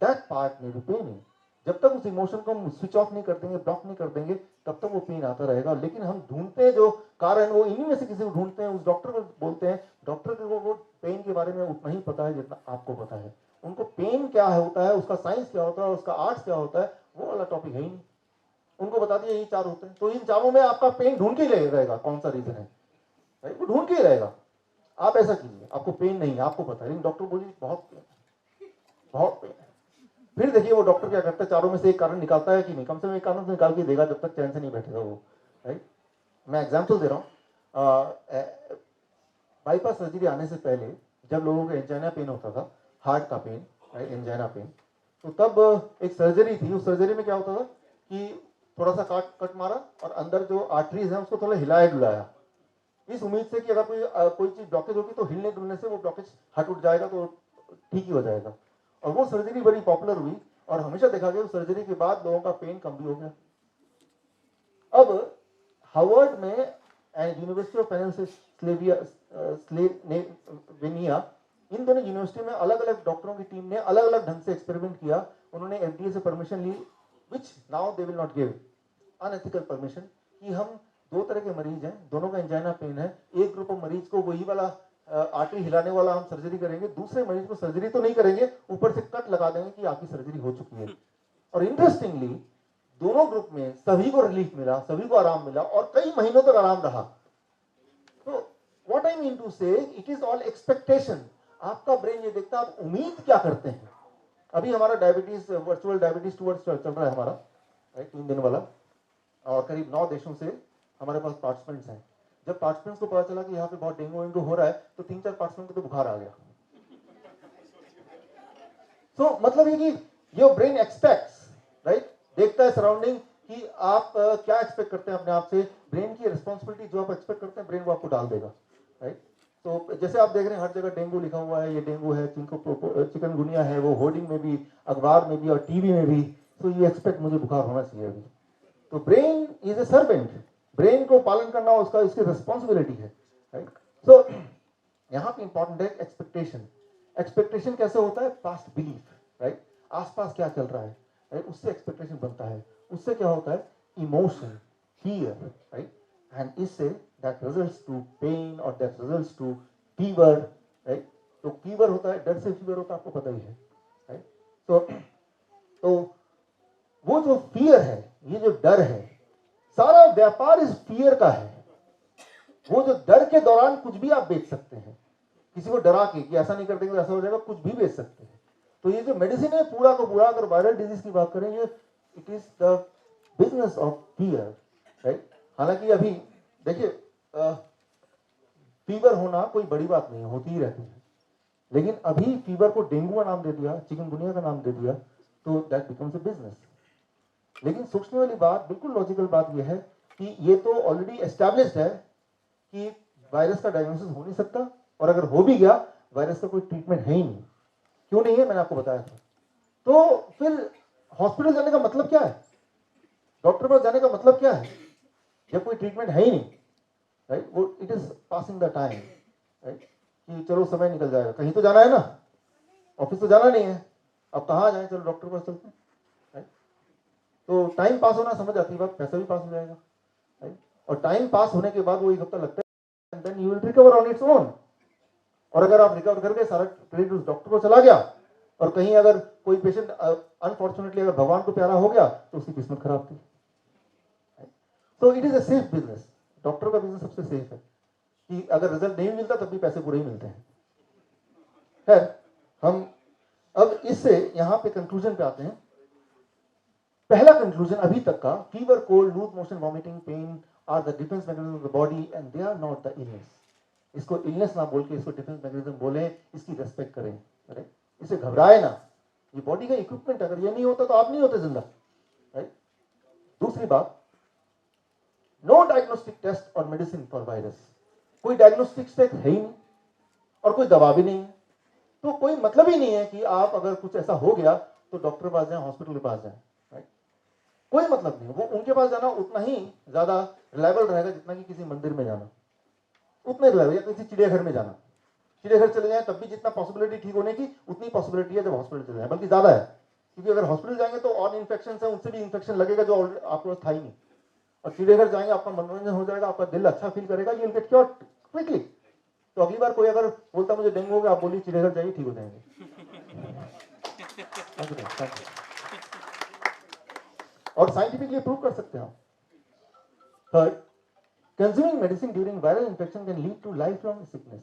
दैट पार्ट में भी पेन है। जब तक उस इमोशन को हम स्विच ऑफ नहीं कर देंगे, ब्लॉक नहीं कर देंगे, तब तक वो पेन आता रहेगा। लेकिन हम ढूंढते हैं जो कारण, वो इन्हीं में से किसी को ढूंढते हैं, उस डॉक्टर को बोलते हैं, डॉक्टर को वो पेन के बारे में उतना ही पता है जितना आपको पता है। उनको पेन क्या होता है, उसका साइंस क्या होता है, उसका आर्ट्स क्या होता है, वो वाला टॉपिक है ही नहीं। उनको बता दिया ये चार होते हैं, तो इन चारों में आपका पेन ढूंढ के ही रहेगा कौन सा रीजन है, राइट, वो ढूंढ के ही रहेगा। आप ऐसा कीजिए, आपको पेन नहीं है, आपको पता है, लेकिन डॉक्टर बोलिए बहुत पेन है, बहुत पेन है। फिर देखिए वो डॉक्टर क्या करता है, चारों में से एक कारण निकालता है कि नहीं, कम से कम एक कारण तो निकाल के देगा, जब तक चैन से नहीं बैठेगा वो, राइट। मैं एग्जांपल दे रहा हूँ, बाईपास सर्जरी आने से पहले जब लोगों को एंजाइना पेन होता था, हार्ट का पेन, राइट, एंजाइना पेन, तो तब एक सर्जरी थी। उस सर्जरी में क्या होता था कि थोड़ा सा कट मारा और अंदर जो आर्टरीज है उसको थोड़ा हिलाया डुलाया, इस उम्मीद से कि अगर कोई चीज ब्लॉकेज होगी तो हिलने डुलने से वो ब्लॉकेज हट उठ जाएगा, तो ठीक ही हो जाएगा। और वो सर्जरी बड़ी पॉपुलर हुई और हमेशा देखा गया उस सर्जरी के बाद लोगों का पेन कम भी हो गया। अब हार्वर्ड में एंड यूनिवर्सिटी ऑफ पेनिसिल्वेनिया, इन दोनों यूनिवर्सिटी में अलग अलग डॉक्टरों की टीम ने अलग अलग ढंग से एक्सपेरिमेंट किया। उन्होंने एफडीए से परमिशन ली, which now they will not give, unethical permission, कि हम दो तरह के मरीज हैं, दोनों का एंजाइना पेन है, एक ग्रुप ऑफ मरीज को वही वाला आर्टरी हिलाने वाला हम सर्जरी करेंगे, दूसरे मरीज को सर्जरी तो नहीं करेंगे, ऊपर से कट लगा देंगे कि आपकी सर्जरी हो चुकी है। और इंटरेस्टिंगली दोनों ग्रुप में सभी को रिलीफ मिला, सभी को आराम मिला और कई महीनों तक आराम रहा। तो व्हाट आई मीन टू से, इट इज ऑल एक्सपेक्टेशन। आपका ब्रेन ये देखता है आप उम्मीद क्या करते हैं। अभी हमारा डायबिटीज, वर्चुअल डायबिटीज टूवर्ड्स चल रहा है हमारा, राइट, 3 दिन वाला, और करीब 9 देशों से हमारे पास पार्टिसिपेंट्स हैं। जब पार्टिसिपेंट्स को पता चला कि यहाँ पे बहुत डेंगू हो रहा है, तो 3-4 पार्टिसिपेंट को तो बुखार आ गया। तो मतलब ये कि योर ब्रेन एक्सपेक्ट्स, राइट, देखता है सराउंडिंग कि आप क्या एक्सपेक्ट करते हैं अपने आप से। ब्रेन की रिस्पॉन्सिबिलिटी जो आप एक्सपेक्ट करते हैं ब्रेन वो आपको डाल देगा, राइट। तो जैसे आप देख रहे हैं हर जगह डेंगू लिखा हुआ है, ये डेंगू है, चिकनगुनिया है, वो होर्डिंग में भी, अखबार में भी और टीवी में भी। तो ये एक्सपेक्ट मुझे बुखार होना चाहिए अभी। तो brain is a servant, brain को पालन करना उसका, इसकी रिस्पॉन्सिबिलिटी है, राइट। सो यहाँ पे इंपॉर्टेंट है एक्सपेक्टेशन। एक्सपेक्टेशन कैसे होता है, पास्ट बिलीफ, राइट, आसपास क्या चल रहा है। राइट, उससे एक्सपेक्टेशन बनता है, उससे क्या होता है, इमोशन, फियर, राइट, एंड इससे दैट रिजल्ट्स टू पेन और that results to fever, right. तो फीवर होता है, डर से फीवर होता है, आपको पता ही है, राइट। तो वो जो फियर है, ये जो डर है, सारा व्यापार इस फियर का है। वो जो डर के दौरान कुछ भी आप बेच सकते हैं, किसी को डरा के कि ऐसा नहीं कर देंगे ऐसा हो जाएगा, कुछ भी बेच सकते हैं। तो ये जो मेडिसिन है पूरा का पूरा, अगर वायरल डिजीज की बात करें, ये it is the business of fear, right. हालांकि अभी देखिए फीवर होना कोई बड़ी बात नहीं है, होती ही रहती है, लेकिन अभी फीवर को डेंगू का नाम दे दिया, चिकनगुनिया का नाम दे दिया, तो दैट बिकम्स अ बिजनेस। लेकिन सोचने वाली बात, बिल्कुल लॉजिकल बात यह है कि ये तो ऑलरेडी एस्टैब्लिश्ड है कि वायरस का डायग्नोसिस हो नहीं सकता, और अगर हो भी गया वायरस का कोई ट्रीटमेंट है ही नहीं। क्यों नहीं है, मैंने आपको बताया था। तो फिर हॉस्पिटल जाने का मतलब क्या है, डॉक्टर पास जाने का मतलब क्या है, जब कोई ट्रीटमेंट है ही नहीं, राइट। वो it is passing the time, right, कि चलो समय निकल जाएगा, कहीं तो जाना है ना, ऑफिस तो जाना नहीं है, अब कहाँ जाए, चलो डॉक्टर पास चलते हैं, राइट। तो टाइम पास होना समझ आती है बात, पैसा भी पास हो जाएगा, राइट। और टाइम पास होने के बाद वो एक हफ्ता लगता है, and then you will recover on its own. और अगर आप रिकवर करके सारा क्रेडिट उस डॉक्टर को चला गया, और कहीं अगर कोई पेशेंट अनफॉर्चुनेटली अगर भगवान को प्यारा हो गया, तो उसकी किस्मत खराब थी। तो it is a safe business, doctor का बिजनेस सबसे सेफ है, कि अगर रिजल्ट नहीं मिलता तब भी पैसे पूरे ही मिलते हैं। खैर, हम अब इससे यहां पे कंक्लूजन पे आते हैं। पहला कंक्लूजन अभी तक का, fever, cold, loose motion, vomiting, pain are the defence mechanism of the body and they are not the illness. इसको इलनेस ना बोल के इसको डिफेंस मैकेनिज्म बोले, इसकी रेस्पेक्ट करें, राइट। इसे घबराए ना, ये बॉडी का इक्विपमेंट, अगर ये नहीं होता तो आप नहीं होते जिंदा, राइट। दूसरी बात, नो डायग्नोस्टिक टेस्ट और मेडिसिन फॉर वायरस। कोई डायग्नोस्टिक टेस्ट है ही नहीं, और कोई दवा भी नहीं है। तो कोई मतलब ही नहीं है कि आप अगर कुछ ऐसा हो गया तो डॉक्टर के पास जाएं, हॉस्पिटल के पास जाएं, राइट। कोई मतलब नहीं। वो उनके पास जाना उतना ही ज्यादा रिलायबल रहेगा जितना कि किसी मंदिर में जाना, उतना ही रिलायबल, या किसी चिड़ियाघर में जाना। चिड़ियाघर चले जाएं तब भी जितना पॉसिबिलिटी ठीक होने की, उतनी पॉसिबिलिटी है जब हॉस्पिटल चले जाएं, बल्कि ज्यादा है। क्योंकि अगर हॉस्पिटल जाएंगे तो और इन्फेक्शन है, उनसे भी इन्फेक्शन लगेगा जो आपको था ही नहीं। और चिड़ियाघर जाएंगे, आपका मनोरंजन हो जाएगा, आपका दिल अच्छा फील करेगा, you will get cure quickly. तो अगली बार कोई अगर बोलता मुझे डेंगू हो गया, आप बोलिए चिड़ियाघर जाइए, ठीक हो जाएंगे। और साइंटिफिकली प्रूव कर सकते हैं आप। Third, consuming medicine during viral infection can lead to life long sickness.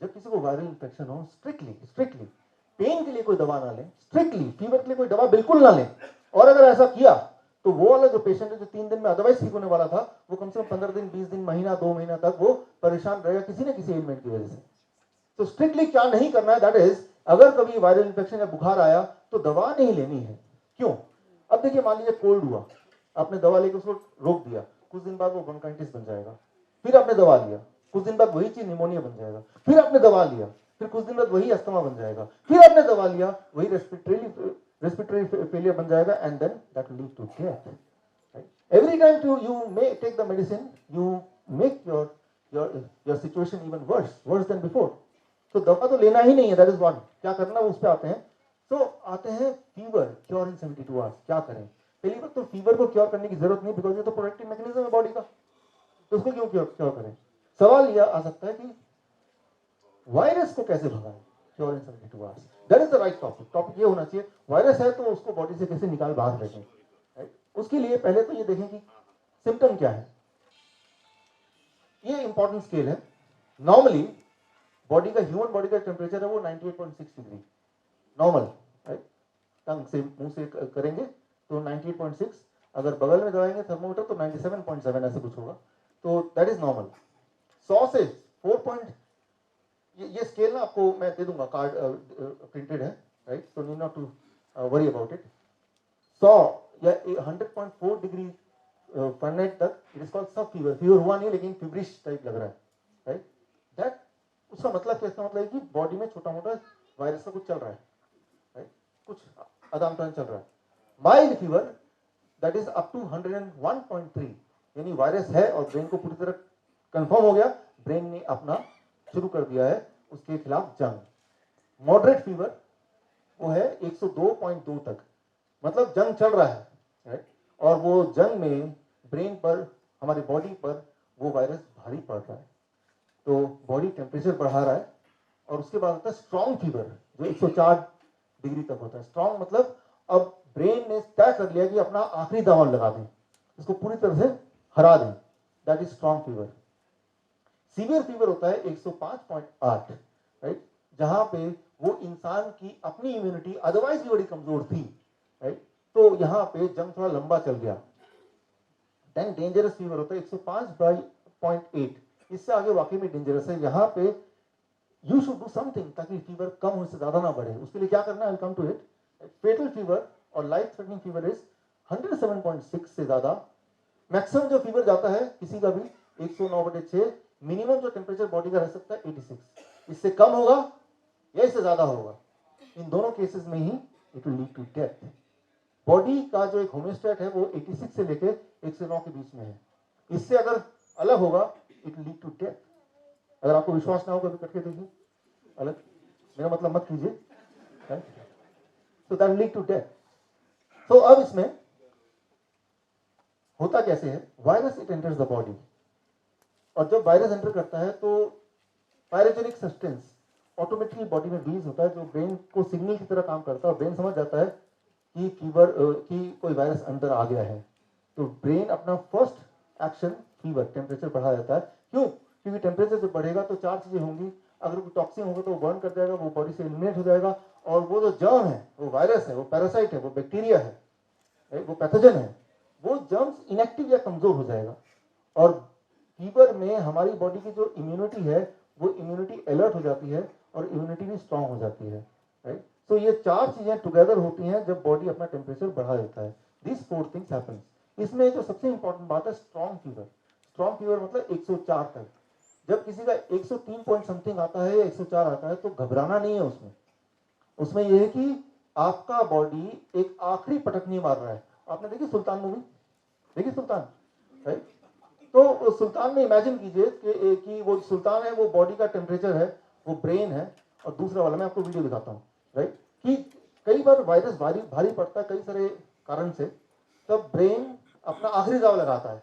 जब किसी को वायरल इन्फेक्शन हो, स्ट्रिक्टली पेन के लिए कोई दवा ना लें, स्ट्रिक्टली फीवर के लिए कोई दवा बिल्कुल ना लें। और अगर ऐसा किया तो वो वाला जो पेशेंट है जो 3 दिन में अदरवाइज ठीक होने वाला था, वो कम से कम 15 दिन, 20 दिन, महीना, 2 महीना तक वो परेशान रहेगा किसी न किसी एलिमेंट की वजह से। तो स्ट्रिक्टली क्या नहीं करना है, दैट इज, अगर कभी वायरल इन्फेक्शन या बुखार आया तो दवा नहीं लेनी है। क्यों? अब देखिए, मान लीजिए कोल्ड हुआ, आपने दवा लेकर उसको रोक दिया, कुछ दिन बाद वो ब्रोंकाइटिस बन जाएगा। फिर आपने दवा लिया, कुछ दिन बाद वही चीज निमोनिया बन जाएगा। फिर आपने दवा लिया, फिर कुछ दिन बाद वही अस्थमा बन जाएगा। फिर आपने दवा लिया, वही रेस्पिरेटरी फेलियर बन जाएगा, and then that will lead to death. Every time you may take the medicine, you make your situation even worse than before. तो दवा तो लेना ही नहीं है, that is one. क्या करना है उस पे आते हैं। तो आते हैं फीवर, क्योर इन 72 आवर्स। क्या करें? पहली बात तो फीवर को क्योर करने की जरूरत नहीं, बिकॉज ये तो प्रोटेक्टिव मैकेनिज्म है बॉडी का, तो उसको क्यों क्योर करें। सवाल यह आ सकता है कि वायरस को कैसे भगाएं, cure in 72 hours. That is the right topic. Topic ये होना चाहिए, वायरस है तो उसको बॉडी से कैसे निकाल बाहर फेंकें। उसके लिए पहले तो ये देखें कि सिम्टम क्या है। ये इंपॉर्टेंट स्केल है। नॉर्मली बॉडी का, ह्यूमन बॉडी का टेम्परेचर है वो 98.6 डिग्री नॉर्मल, राइट। टंग से, मुंह से करेंगे तो 98.6, अगर बगल में दबाएंगे थर्मोमीटर तो 97.7 ऐसे कुछ होगा, तो दैट इज नॉर्मल। 100 से 4 ये स्केल ना आपको मैं दे दूंगा, कार्ड प्रिंटेड है, right, so need not to worry about it. 100 या 100.4 डिग्री फ़ारेनहाइट तक it is called sub fever. Fever हुआ नहीं लेकिन फीवरिश टाइप लग रहा है, राइट। दैट उसका मतलब क्या, इसका मतलब है कि बॉडी में छोटा मोटा वायरस का कुछ चल रहा है, राइट, कुछ आदान-प्रदान चल रहा है। Mild fever that is up to 101.3, यानी वायरस है और ब्रेन को पूरी तरह कंफर्म हो गया, ब्रेन ने अपना शुरू कर दिया है उसके खिलाफ जंग। मॉडरेट फीवर वो है 102.2 तक, मतलब जंग चल रहा है, राइट? और वो जंग में ब्रेन पर, हमारी बॉडी पर वो वायरस भारी पड़ रहा है, तो बॉडी टेम्परेचर बढ़ा रहा है और उसके बाद होता है स्ट्रॉन्ग फीवर जो 104 डिग्री तक होता है। स्ट्रॉन्ग मतलब अब ब्रेन ने तय कर लिया कि अपना आखिरी दवा लगा दें, इसको पूरी तरह से हरा दें, that is strong fever. Severe fever होता है 105.8, राइट? जहां पे वो इंसान की अपनी इम्यूनिटी अदरवाइज भी बड़ी कमजोर थी, राइट? तो यहाँ पे जंग थोड़ा लंबा चल गया। देन डेंजरस फीवर होता है 105.8, इससे आगे वाकई में डेंजरस है। यहाँ पे यू शुड डू समथिंग ताकि फीवर कम हो, इससे ज्यादा ना बढ़े। उसके लिए क्या करना है, I will come to it. Fatal fever और लाइफ थ्रेटनिंग फीवर इज 107.6 से ज्यादा। मैक्सिमम जो फीवर जाता है किसी का भी 109/6, मिनिमम जो टेम्परेचर बॉडी का रह सकता है 86। इससे कम होगा या इससे ज्यादा होगा, इन दोनों केसेस में ही it will lead to death. Body का जो एक होम्योस्टैट है वो 86 से लेकर 109 के बीच में है। इससे अगर अलग होगा it will lead to death. अगर आपको विश्वास ना हो कभी करके देखिए अलग, मेरा मतलब मत कीजिए, तो that will lead to death. तो अब इसमें होता कैसे है, virus it enters the body, और जब वायरस एंटर करता है तो पायरोजेनिक सब्सटेंस ऑटोमेटिकली बॉडी में रिलीज होता है जो ब्रेन को सिग्नल की तरह काम करता है, और ब्रेन समझ जाता है कि फीवर कि कोई वायरस अंदर आ गया है। तो ब्रेन अपना फर्स्ट एक्शन फीवर, टेम्परेचर बढ़ा देता है। क्यों? क्योंकि टेम्परेचर जब बढ़ेगा तो चार चीजें होंगी। अगर कोई टॉक्सिन होगा तो वो बर्न कर जाएगा, वो बॉडी से एलिमिनेट हो जाएगा, और वो जो जर्म है, वो वायरस है, वो पैरासाइट है, वो बैक्टीरिया है, वो पैथोजन है, वो जर्म्स इनएक्टिव या कमजोर हो जाएगा। और फीवर में हमारी बॉडी की जो इम्यूनिटी है वो इम्यूनिटी अलर्ट हो जाती है और इम्यूनिटी भी स्ट्रांग हो जाती है, राइट? तो ये चार चीजें टुगेदर होती हैं जब बॉडी अपना टेम्परेचर बढ़ा देता है। This four things happens. इसमें जो सबसे इंपॉर्टेंट बात है स्ट्रांग फीवर। स्ट्रांग फीवर मतलब 104 तक। जब किसी का 103 पॉइंट समथिंग आता है या 104 आता है तो घबराना नहीं है उसमें। उसमें यह है कि आपका बॉडी एक आखिरी पटकनी मार रहा है। आपने देखी सुल्तान मूवी? देखी सुल्तान, राइट? तो सुल्तान में इमेजिन कीजिए कि वो सुल्तान है, वो बॉडी का टेम्परेचर है, वो ब्रेन है, और दूसरा वाला मैं आपको वीडियो दिखाता हूँ, राइट? कि कई बार वायरस भारी पड़ता है कई सारे कारण से, तब ब्रेन अपना आखिरी दाव लगाता है।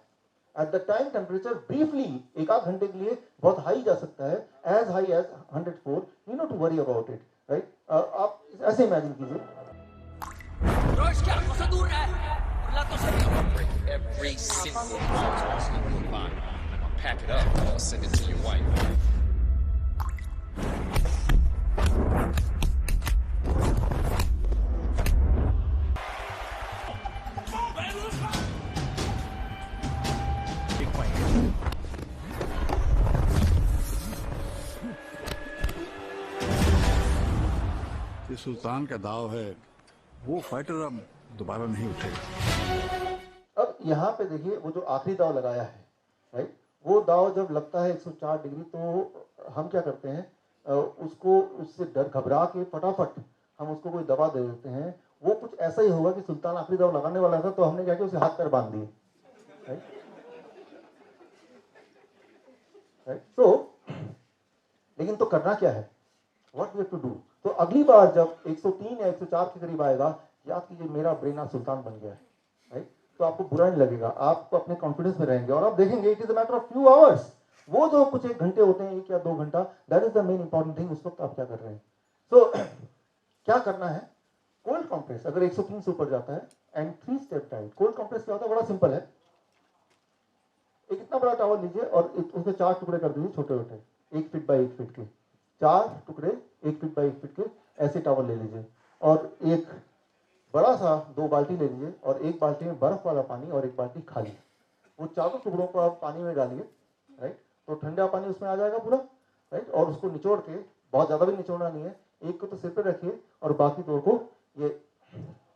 At the time temperature briefly एक आध घंटे के लिए बहुत हाई जा सकता है, as high as 104, you no to worry about it, right? आप ऐसे इमेजिन कीजिए। Every single part of your body. Pack it up, I'll send it to your wife. ये सुल्तान का दाव है, वो फाइटर अब दोबारा नहीं उठेगा। अब यहाँ पे देखिए वो जो आखिरी दाव लगाया है, राइट? वो दाव जब लगता है 104 डिग्री तो हम क्या करते हैं, उसको उससे डर घबरा के फटाफट हम उसको कोई दवा दे देते हैं। वो कुछ ऐसा ही होगा कि सुल्तान आखिरी दाव लगाने वाला था तो हमने क्या किया, उसे हाथ पैर बांध दिए, राइट? तो लेकिन तो करना क्या है, what we have to do? तो अगली बार जब 103 या 104 के करीब आएगा, याद कीजिए मेरा ब्रेन आज सुल्तान बन गया है, राइट? तो आपको बुरा नहीं लगेगा, आपको अपने कॉन्फिडेंस में रहेंगे और आप देखेंगे it is a matter of few hours. वो जो कुछ एक घंटे होते हैं, 1 या 2 घंटा, that is the main important thing. उस वक्त आप क्या कर रहे हैं? तो क्या करना है, कोल्ड कॉम्प्रेस अगर 103 से ऊपर जाता है, and 3 step diet. Cold compress क्या होता है, बड़ा सिंपल है। एक इतना बड़ा टॉवल लीजिए और उसके 4 टुकड़े कर दीजिए, छोटे छोटे, 1 फीट बाई 1 फीट के 4 टुकड़े, 1 फीट बाई 1 फीट के ऐसे टॉवल ले लीजिए, और एक बड़ा सा 2 बाल्टी ले लीजिए, और एक बाल्टी में बर्फ वाला पानी और एक बाल्टी खाली। वो चारों टुकड़ों को आप पानी में डालिए, राइट? तो ठंडा पानी उसमें आ जाएगा पूरा, राइट? और उसको निचोड़ के, बहुत ज्यादा भी निचोड़ना नहीं है, एक को तो सिर पे रखिए और बाकी 2 को ये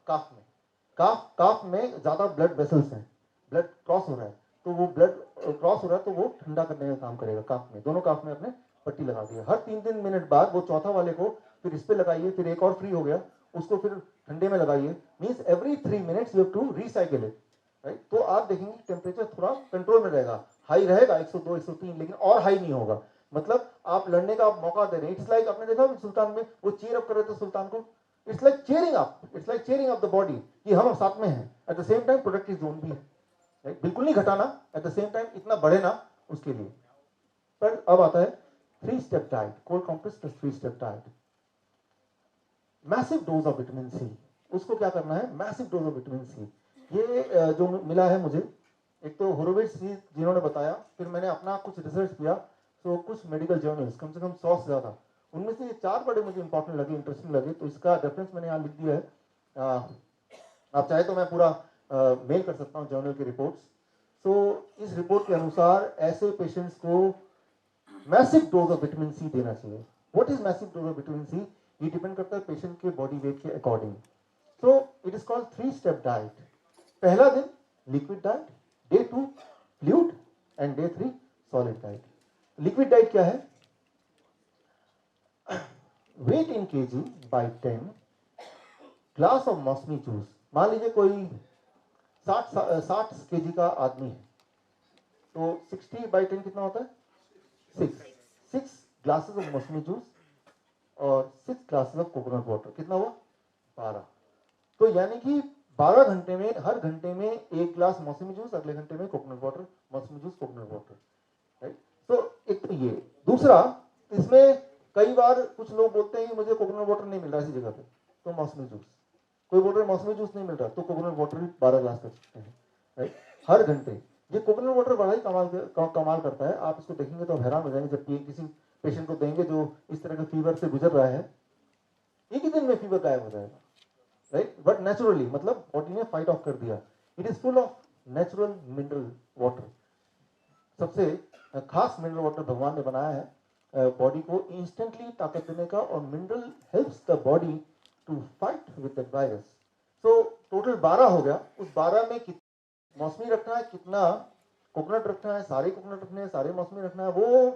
काफ में। काफ में ज्यादा ब्लड वेसल्स हैं, ब्लड क्रॉस हो रहा है, तो वो ब्लड क्रॉस हो रहा है तो वो ठंडा करने का काम करेगा। काफ में, दोनों काफ में अपने पट्टी लगा दी। हर 3-3 मिनट बाद वो चौथा वाले को फिर इस पे लगाइए, फिर एक और फ्री हो गया उसको फिर ठंडे में लगाइए। Means every 3 minutes you have to recycle it, right? तो आप देखेंगे टेम्परेचर थोड़ा कंट्रोल में रहेगा। हाई रहेगा 102, 103, लेकिन और हाई नहीं होगा। मतलब आप लड़ने का मौका दे रहे हैं। इट्स लाइक आपने देखा सुल्तान में वो चीयर अप कर रहे थे सुल्तान को, it's like cheering up the body कि हम साथ में हैं. At the same time productive zone भी है, राइट? बिल्कुल नहीं घटाना, एट द सेम टाइम इतना बढ़े ना उसके लिए. पर अब आता है 3-step diet, cold compress plus 3-step diet. Massive dose of vitamin C. उसको क्या करना है? Massive dose of vitamin C. ये जो मिला है मुझे, एक तो होरोविट्ज जी जिन्होंने बताया, फिर मैंने अपना कुछ रिसर्च किया, तो कुछ मेडिकल जर्नल्स कम से कम 100 से ज़्यादा, उनमें से ये 4 बड़े मुझे इंपॉर्टेंट लगे, इंटरेस्टिंग लगे, तो इसका रेफरेंस मैंने यहाँ लिख दिया है. आप चाहे तो मैं पूरा मेल कर सकता हूँ जर्नल की रिपोर्ट्स. तो इस रिपोर्ट के अनुसार ऐसे पेशेंट्स को massive dose of vitamin C देना चाहिए. What is massive dose of vitamin C? ये डिपेंड करता है पेशेंट के बॉडी वेट के according. So it is called 3-step diet. पहला दिन liquid diet, day 2 fluid and day 3 solid diet. Liquid diet क्या है? Weight in KG by 10, glass of mausami juice. मान लीजिए कोई 60 केजी का आदमी है, तो 60/10 कितना होता है? 6 ग्लासेस ऑफ मौसमी जूस और 6 ग्लासेस ऑफ कोकोनट वाटर. कितना हुआ? 12. तो यानी कि 12 घंटे में, हर घंटे में 1 ग्लास मौसमी जूस, अगले घंटे में कोकोनट वाटर, मौसमी जूस कोकोनट वाटर, राइट? तो एक तो ये. दूसरा, इसमें कई बार कुछ लोग बोलते हैं कि मुझे कोकोनट वाटर नहीं मिल रहा इसी जगह पे, तो मौसमी जूस. कोई बोल रहा है मौसमी जूस नहीं मिल रहा, तो कोकोनट वाटर भी 12 ग्लास कर सकते हैं, राइट? हर घंटे. ये कोकोनट वाटर बड़ा ही कमाल करता है. आप इसको देखेंगे तो हैरान हो जाएंगे. जब किसी पेशेंट को देंगे जो इस तरह के फीवर से गुजर रहा है, एक ही दिन में फीवर गायब हो जाएगा, राइट? बट नेचुरली, मतलब बॉडी ने फाइट ऑफ कर दिया. It is full of natural mineral water. सबसे खास मिनरल वाटर भगवान ने बनाया है बॉडी को इंस्टेंटली ताकत देने का, और mineral helps the body to fight with that virus. So total 12 हो गया. उस 12 में मौसमी रखना है, कितना कोकोनट रखना है, सारे कोकोनट रखने हैं, सारे मौसमी रखना है, वो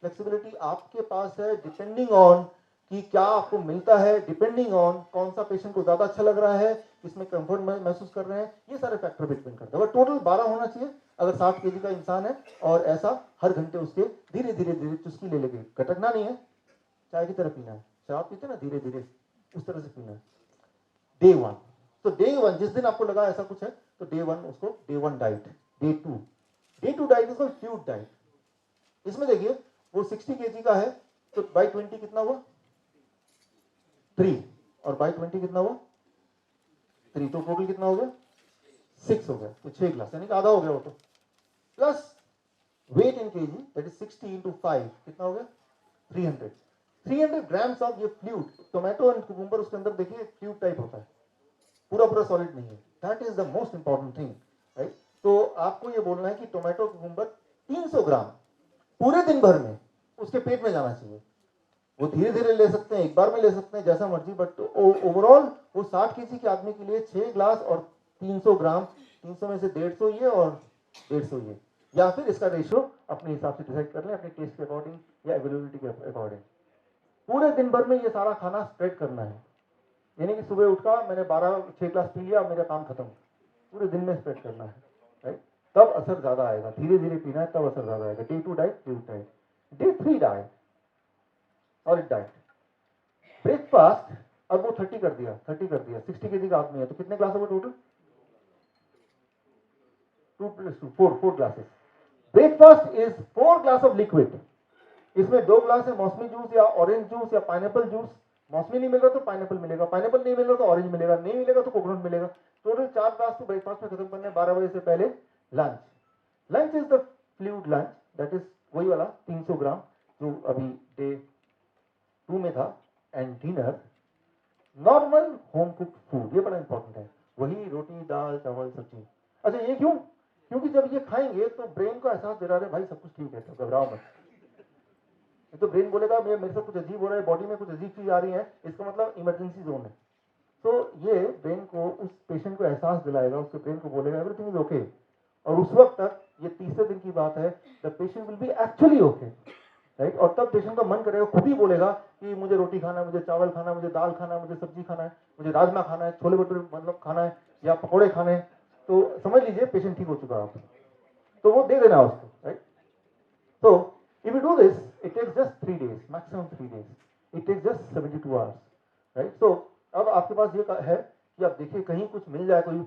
फ्लेक्सिबिलिटी आपके पास है, डिपेंडिंग ऑन कि क्या आपको मिलता है, डिपेंडिंग ऑन कौन सा पेशेंट को ज्यादा अच्छा लग रहा है, इसमें कंफर्ट महसूस कर रहे हैं. ये सारे फैक्टर डिपेंड करता है. बट टोटल 12 होना चाहिए अगर 60 केजी का इंसान है, और ऐसा हर घंटे उसके धीरे धीरे चुस्की ले लेके. कटकना नहीं है, चाय की तरह पीना है. शराब पीते ना, धीरे धीरे उस तरह से पीना है. डे 1. तो डे 1 जिस दिन आपको लगा ऐसा कुछ है, तो डे 1 उसको डे 1 डाइट. डे 2 डाइट इसको फ्लूइड डाइट. इसमें देखिए वो 60 केजी का है, तो बाई 20 कितना हुआ? 3. और बाई 20 कितना हुआ? 3. तो टोटल कितना हो गया? 6 हो गया. तो 6 ग्लास, यानी कि आधा हो गया वो. तो plus weight in KG, that is 60 into 5, कितना हो गया? 300 ग्राम्स ऑफ ये फ्लूइड. टोमेटो एंड कुकुम्बर उसके अंदर देखिए फ्लूइड टाइप होता है, पूरा सॉलिड नहीं है. That is the most important thing, right? तो आपको ये बोलना है कि टोमेटो कुकुम्बर 300 ग्राम पूरे दिन भर में उसके पेट में जाना चाहिए. वो धीरे धीरे ले सकते हैं, एक बार में ले सकते हैं, जैसा मर्जी. बट ओवरऑल वो 60 केजी के आदमी के लिए 6 ग्लास और 300 ग्राम, 300 में से 150 ये और 150 ये, या फिर इसका रेशियो अपने हिसाब से डिसाइड कर लें, अपने टेस्ट के अकॉर्डिंग या अवेलेबिलिटी के अकॉर्डिंग. पूरे दिन भर में ये सारा खाना स्प्रेड करना है. यानी कि सुबह उठा, मैंने 6 ग्लास पी लिया, मेरा काम खत्म. पूरे दिन में स्प्रेड करना है, राइट? तब असर ज्यादा आएगा. धीरे धीरे पीना है, तब असर ज्यादा आएगा. Day 2 diet, day 3 diet, solid diet. Breakfast अब वो 30 कर दिया. 60 केजी का आदमी है, तो कितने ग्लास होगा total? 2 + 2 4 glasses. Breakfast is 4 glass of liquid. इसमें 2 ग्लास है मौसमी जूस या ऑरेंज जूस या पाइनएप्पल जूस. मौसमी नहीं मिल रहा तो पाइनएप्पल मिलेगा, पाइनएप्पल नहीं मिल रहा तो ऑरेंज मिलेगा, नहीं मिलेगा तो कोकोनट मिलेगा. टोटल 4 ग्लास तो ब्रेकफास्ट में खत्म करने. 12 बजे से पहले lunch is the fluid lunch, that is वही वाला 300 ग्राम जो अभी डे 2 में था. And dinner normal home cooked food. ये बड़ा इंपॉर्टेंट है, वही रोटी दाल चावल सब्जी. अच्छा, ये क्यों? क्योंकि जब ये खाएंगे तो ब्रेन को एहसास दे रहा है भाई सब कुछ ठीक है, तो घबराओ मत. तो ब्रेन बोलेगा मेरे से कुछ अजीब हो रहा है, बॉडी में कुछ अजीब चीज आ रही है, इसका मतलब इमरजेंसी जोन है. तो ये ब्रेन को, उस पेशेंट को एहसास दिलाएगा, उसके ब्रेन को बोलेगा एवरीथिंग इज ओके. और उस वक्त तक, ये तीसरे दिन की बात है, the patient will be actually okay, right? और तब पेशेंट का मन करेगा, खुद ही बोलेगा कि मुझे रोटी खाना है, मुझे चावल खाना है, मुझे दाल खाना है, मुझे सब्जी खाना है, मुझे राजमा खाना है, छोले भटूरे मतलब खाना है, या पकौड़े खाने हैं. तो समझ लीजिए पेशेंट ठीक हो चुका है आप. तो वो दे देना उसको, राइट? तो if you do this, it takes just 3 days, maximum 3 days. It takes just 72 hours, right? So अब आपके पास ये है कि अब देखिए कहीं कुछ मिल जाए, कोई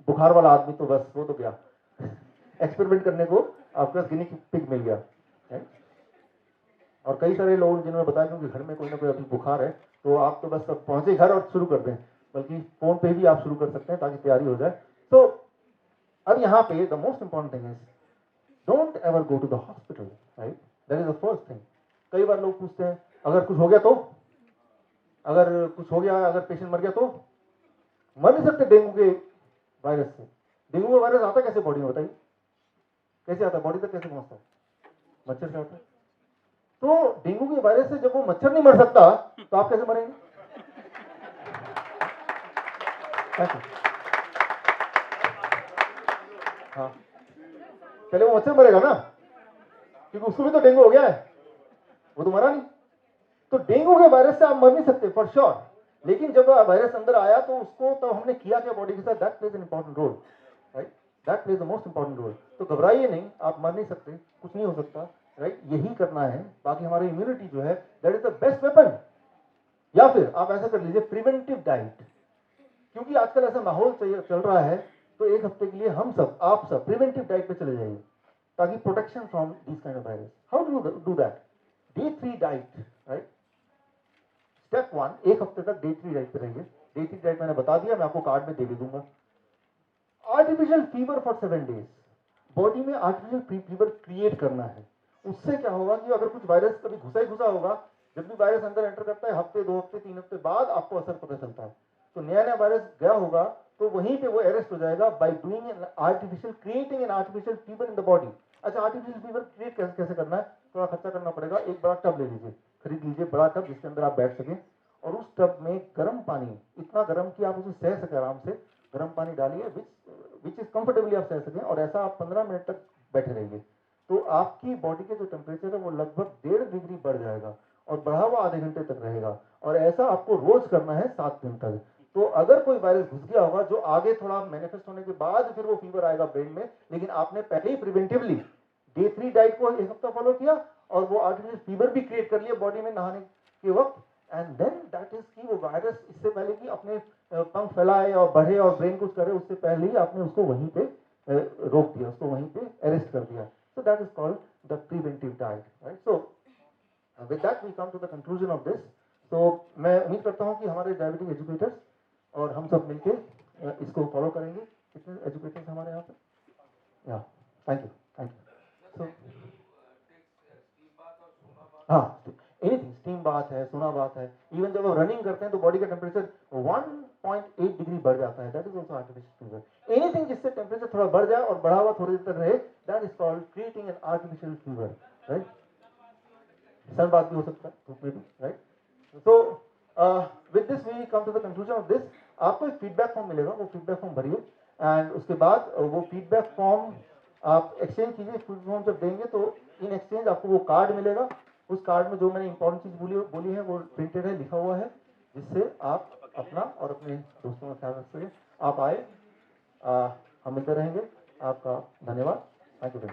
बुखार वाला आदमी, तो बस वो तो गया एक्सपेरिमेंट करने को आपके पास गिनी पिग मिल गया है? और कई सारे लोग जिन्होंने बताया क्योंकि घर में कोई ना कोई अभी बुखार है, तो आप तो बस पहुंचे घर और शुरू कर दें, बल्कि फोन पे भी आप शुरू कर सकते हैं ताकि तैयारी हो जाए। तो अब यहाँ पे the most important thing is don't ever go to the hospital, right? That is the first thing. कई बार लोग पूछते हैं अगर कुछ हो गया तो, अगर कुछ हो गया, अगर पेशेंट मर गया तो? मर नहीं सकते डेंगू के वायरस से। डेंगू का वायरस आता कैसे बॉडी में, बताइए कैसे आता है, बॉडी तक कैसे पहुंचता है? मच्छर से आता है। तो डेंगू के वायरस से जब वो मच्छर नहीं मर सकता तो आप कैसे मरेंगे? हाँ, पहले वो मच्छर मरेगा ना, क्योंकि उसको भी तो डेंगू हो गया है, वो तो मरा नहीं। तो डेंगू के वायरस से आप मर नहीं सकते फॉर श्योर, लेकिन जब वायरस अंदर आया तो उसको तो हमने किया क्या बॉडी के साथ, that plays an important role, right? That plays the most important role. तो घबराइए नहीं, आप मर नहीं सकते, कुछ नहीं हो सकता, राइट? यही करना है। बाकी हमारी इम्यूनिटी जो है that is the best weapon. या फिर आप ऐसा कर लीजिए, प्रिवेंटिव डाइट, क्योंकि आजकल ऐसा माहौल चल रहा है, तो एक हफ्ते के लिए हम सब, आप सब प्रिवेंटिव डाइट पे चले जाइए ताकि protection from this kind of virus. How do that? Day 3 diet, right? Step 1, एक हफ्ते तक डे 3 डाइट पे रहिए। डे 3 डाइट मैंने बता दिया, मैं आपको कार्ड में दे भी दूंगा। Artificial fever for 7 days, body में आर्टिफिशियल फीवर क्रिएट करना है। उससे क्या होगा कि अगर कुछ वायरस कभी घुसा होगा, जब भी वायरस अंदर एंटर करता है हफ्ते, 2 हफ्ते, 3 हफ्ते बाद आपको असर पता चलता है। तो नया वायरस गया होगा तो वहीं पे वो अरेस्ट हो जाएगा by doing an artificial, creating an artificial fever in the body. अच्छा, आर्टिफिशियल फीवर क्रिएट कैसे करना है? थोड़ा खर्चा करना पड़ेगा। एक बड़ा टब ले लीजिए, खरीद लीजिए बड़ा टब जिसके अंदर आप बैठ सकें, और उस टब में गर्म पानी, इतना गर्म कि आप उसे सह सके आराम से, गर्म पानी डालिए विच इज कंफर्टेबली आप सह सकें, और ऐसा आप 15 मिनट तक बैठे रहिए। तो आपकी बॉडी के जो टेम्परेचर है वो लगभग 1.5 डिग्री बढ़ जाएगा, और बढ़ा हुआ आधे घंटे तक रहेगा, और ऐसा आपको रोज करना है 7 दिन तक। तो अगर कोई वायरस घुस गया होगा जो आगे थोड़ा मैनिफेस्ट होने के बाद फिर वो फीवर आएगा ब्रेन में, लेकिन आपने पहले ही प्रिवेंटिवली डे 3 डाइट को एक हफ्ता फॉलो किया और वो आर्टिफिशियल फीवर भी क्रिएट कर लिया बॉडी में नहाने के वक्त, एंड देन दैट इज की वो वायरस इससे पहले कि अपने पंख फैलाए और बढ़े और ब्रेन कुछ करे, उससे पहले ही आपने उसको वहीं पे रोक दिया, उसको वहीं पे अरेस्ट कर दिया। So that is called the preventive diet, right? So with that we come to the conclusion of this. तो मैं उम्मीद करता हूँ कि हमारे डायबिटिक एजुकेटर्स और हम सब मिलके इसको फॉलो करेंगे। कितने एजुकेटर्स हमारे यहाँ पे? या थैंक यू। सो हाँ, एनीथिंग, स्टीम बात है, सोना बात है, इवन जब आप रनिंग करते हैं तो बॉडी का टेम्परेचर 1.8 डिग्री बढ़ जाता है, that is also artificial fever. Anything जिससे टेम्परेचर थोड़ा बढ़ जाए और बढ़ा हुआ थोड़ी देर तक रहे, that is called creating an artificial fever, right? सन बात भी हो सकता है, धूप में भी, राइट? तो with this we come to the conclusion of this. आपको एक फीडबैक फॉर्म मिलेगा, वो फीडबैक फॉर्म भरिए, एंड उसके बाद वो फीडबैक फॉर्म आप एक्सचेंज कीजिए। फीडबैक फॉर्म जब देंगे तो इन एक्सचेंज आपको वो कार्ड मिलेगा। उस कार्ड में जो मैंने इंपॉर्टेंट चीज बोली है वो प्रिंटेड है, लिखा हुआ है, जिससे आप अपना और अपने दोस्तों का ख्याल रख सकें। आप आए, हम मिलते रहेंगे। आपका धन्यवाद। Thank you.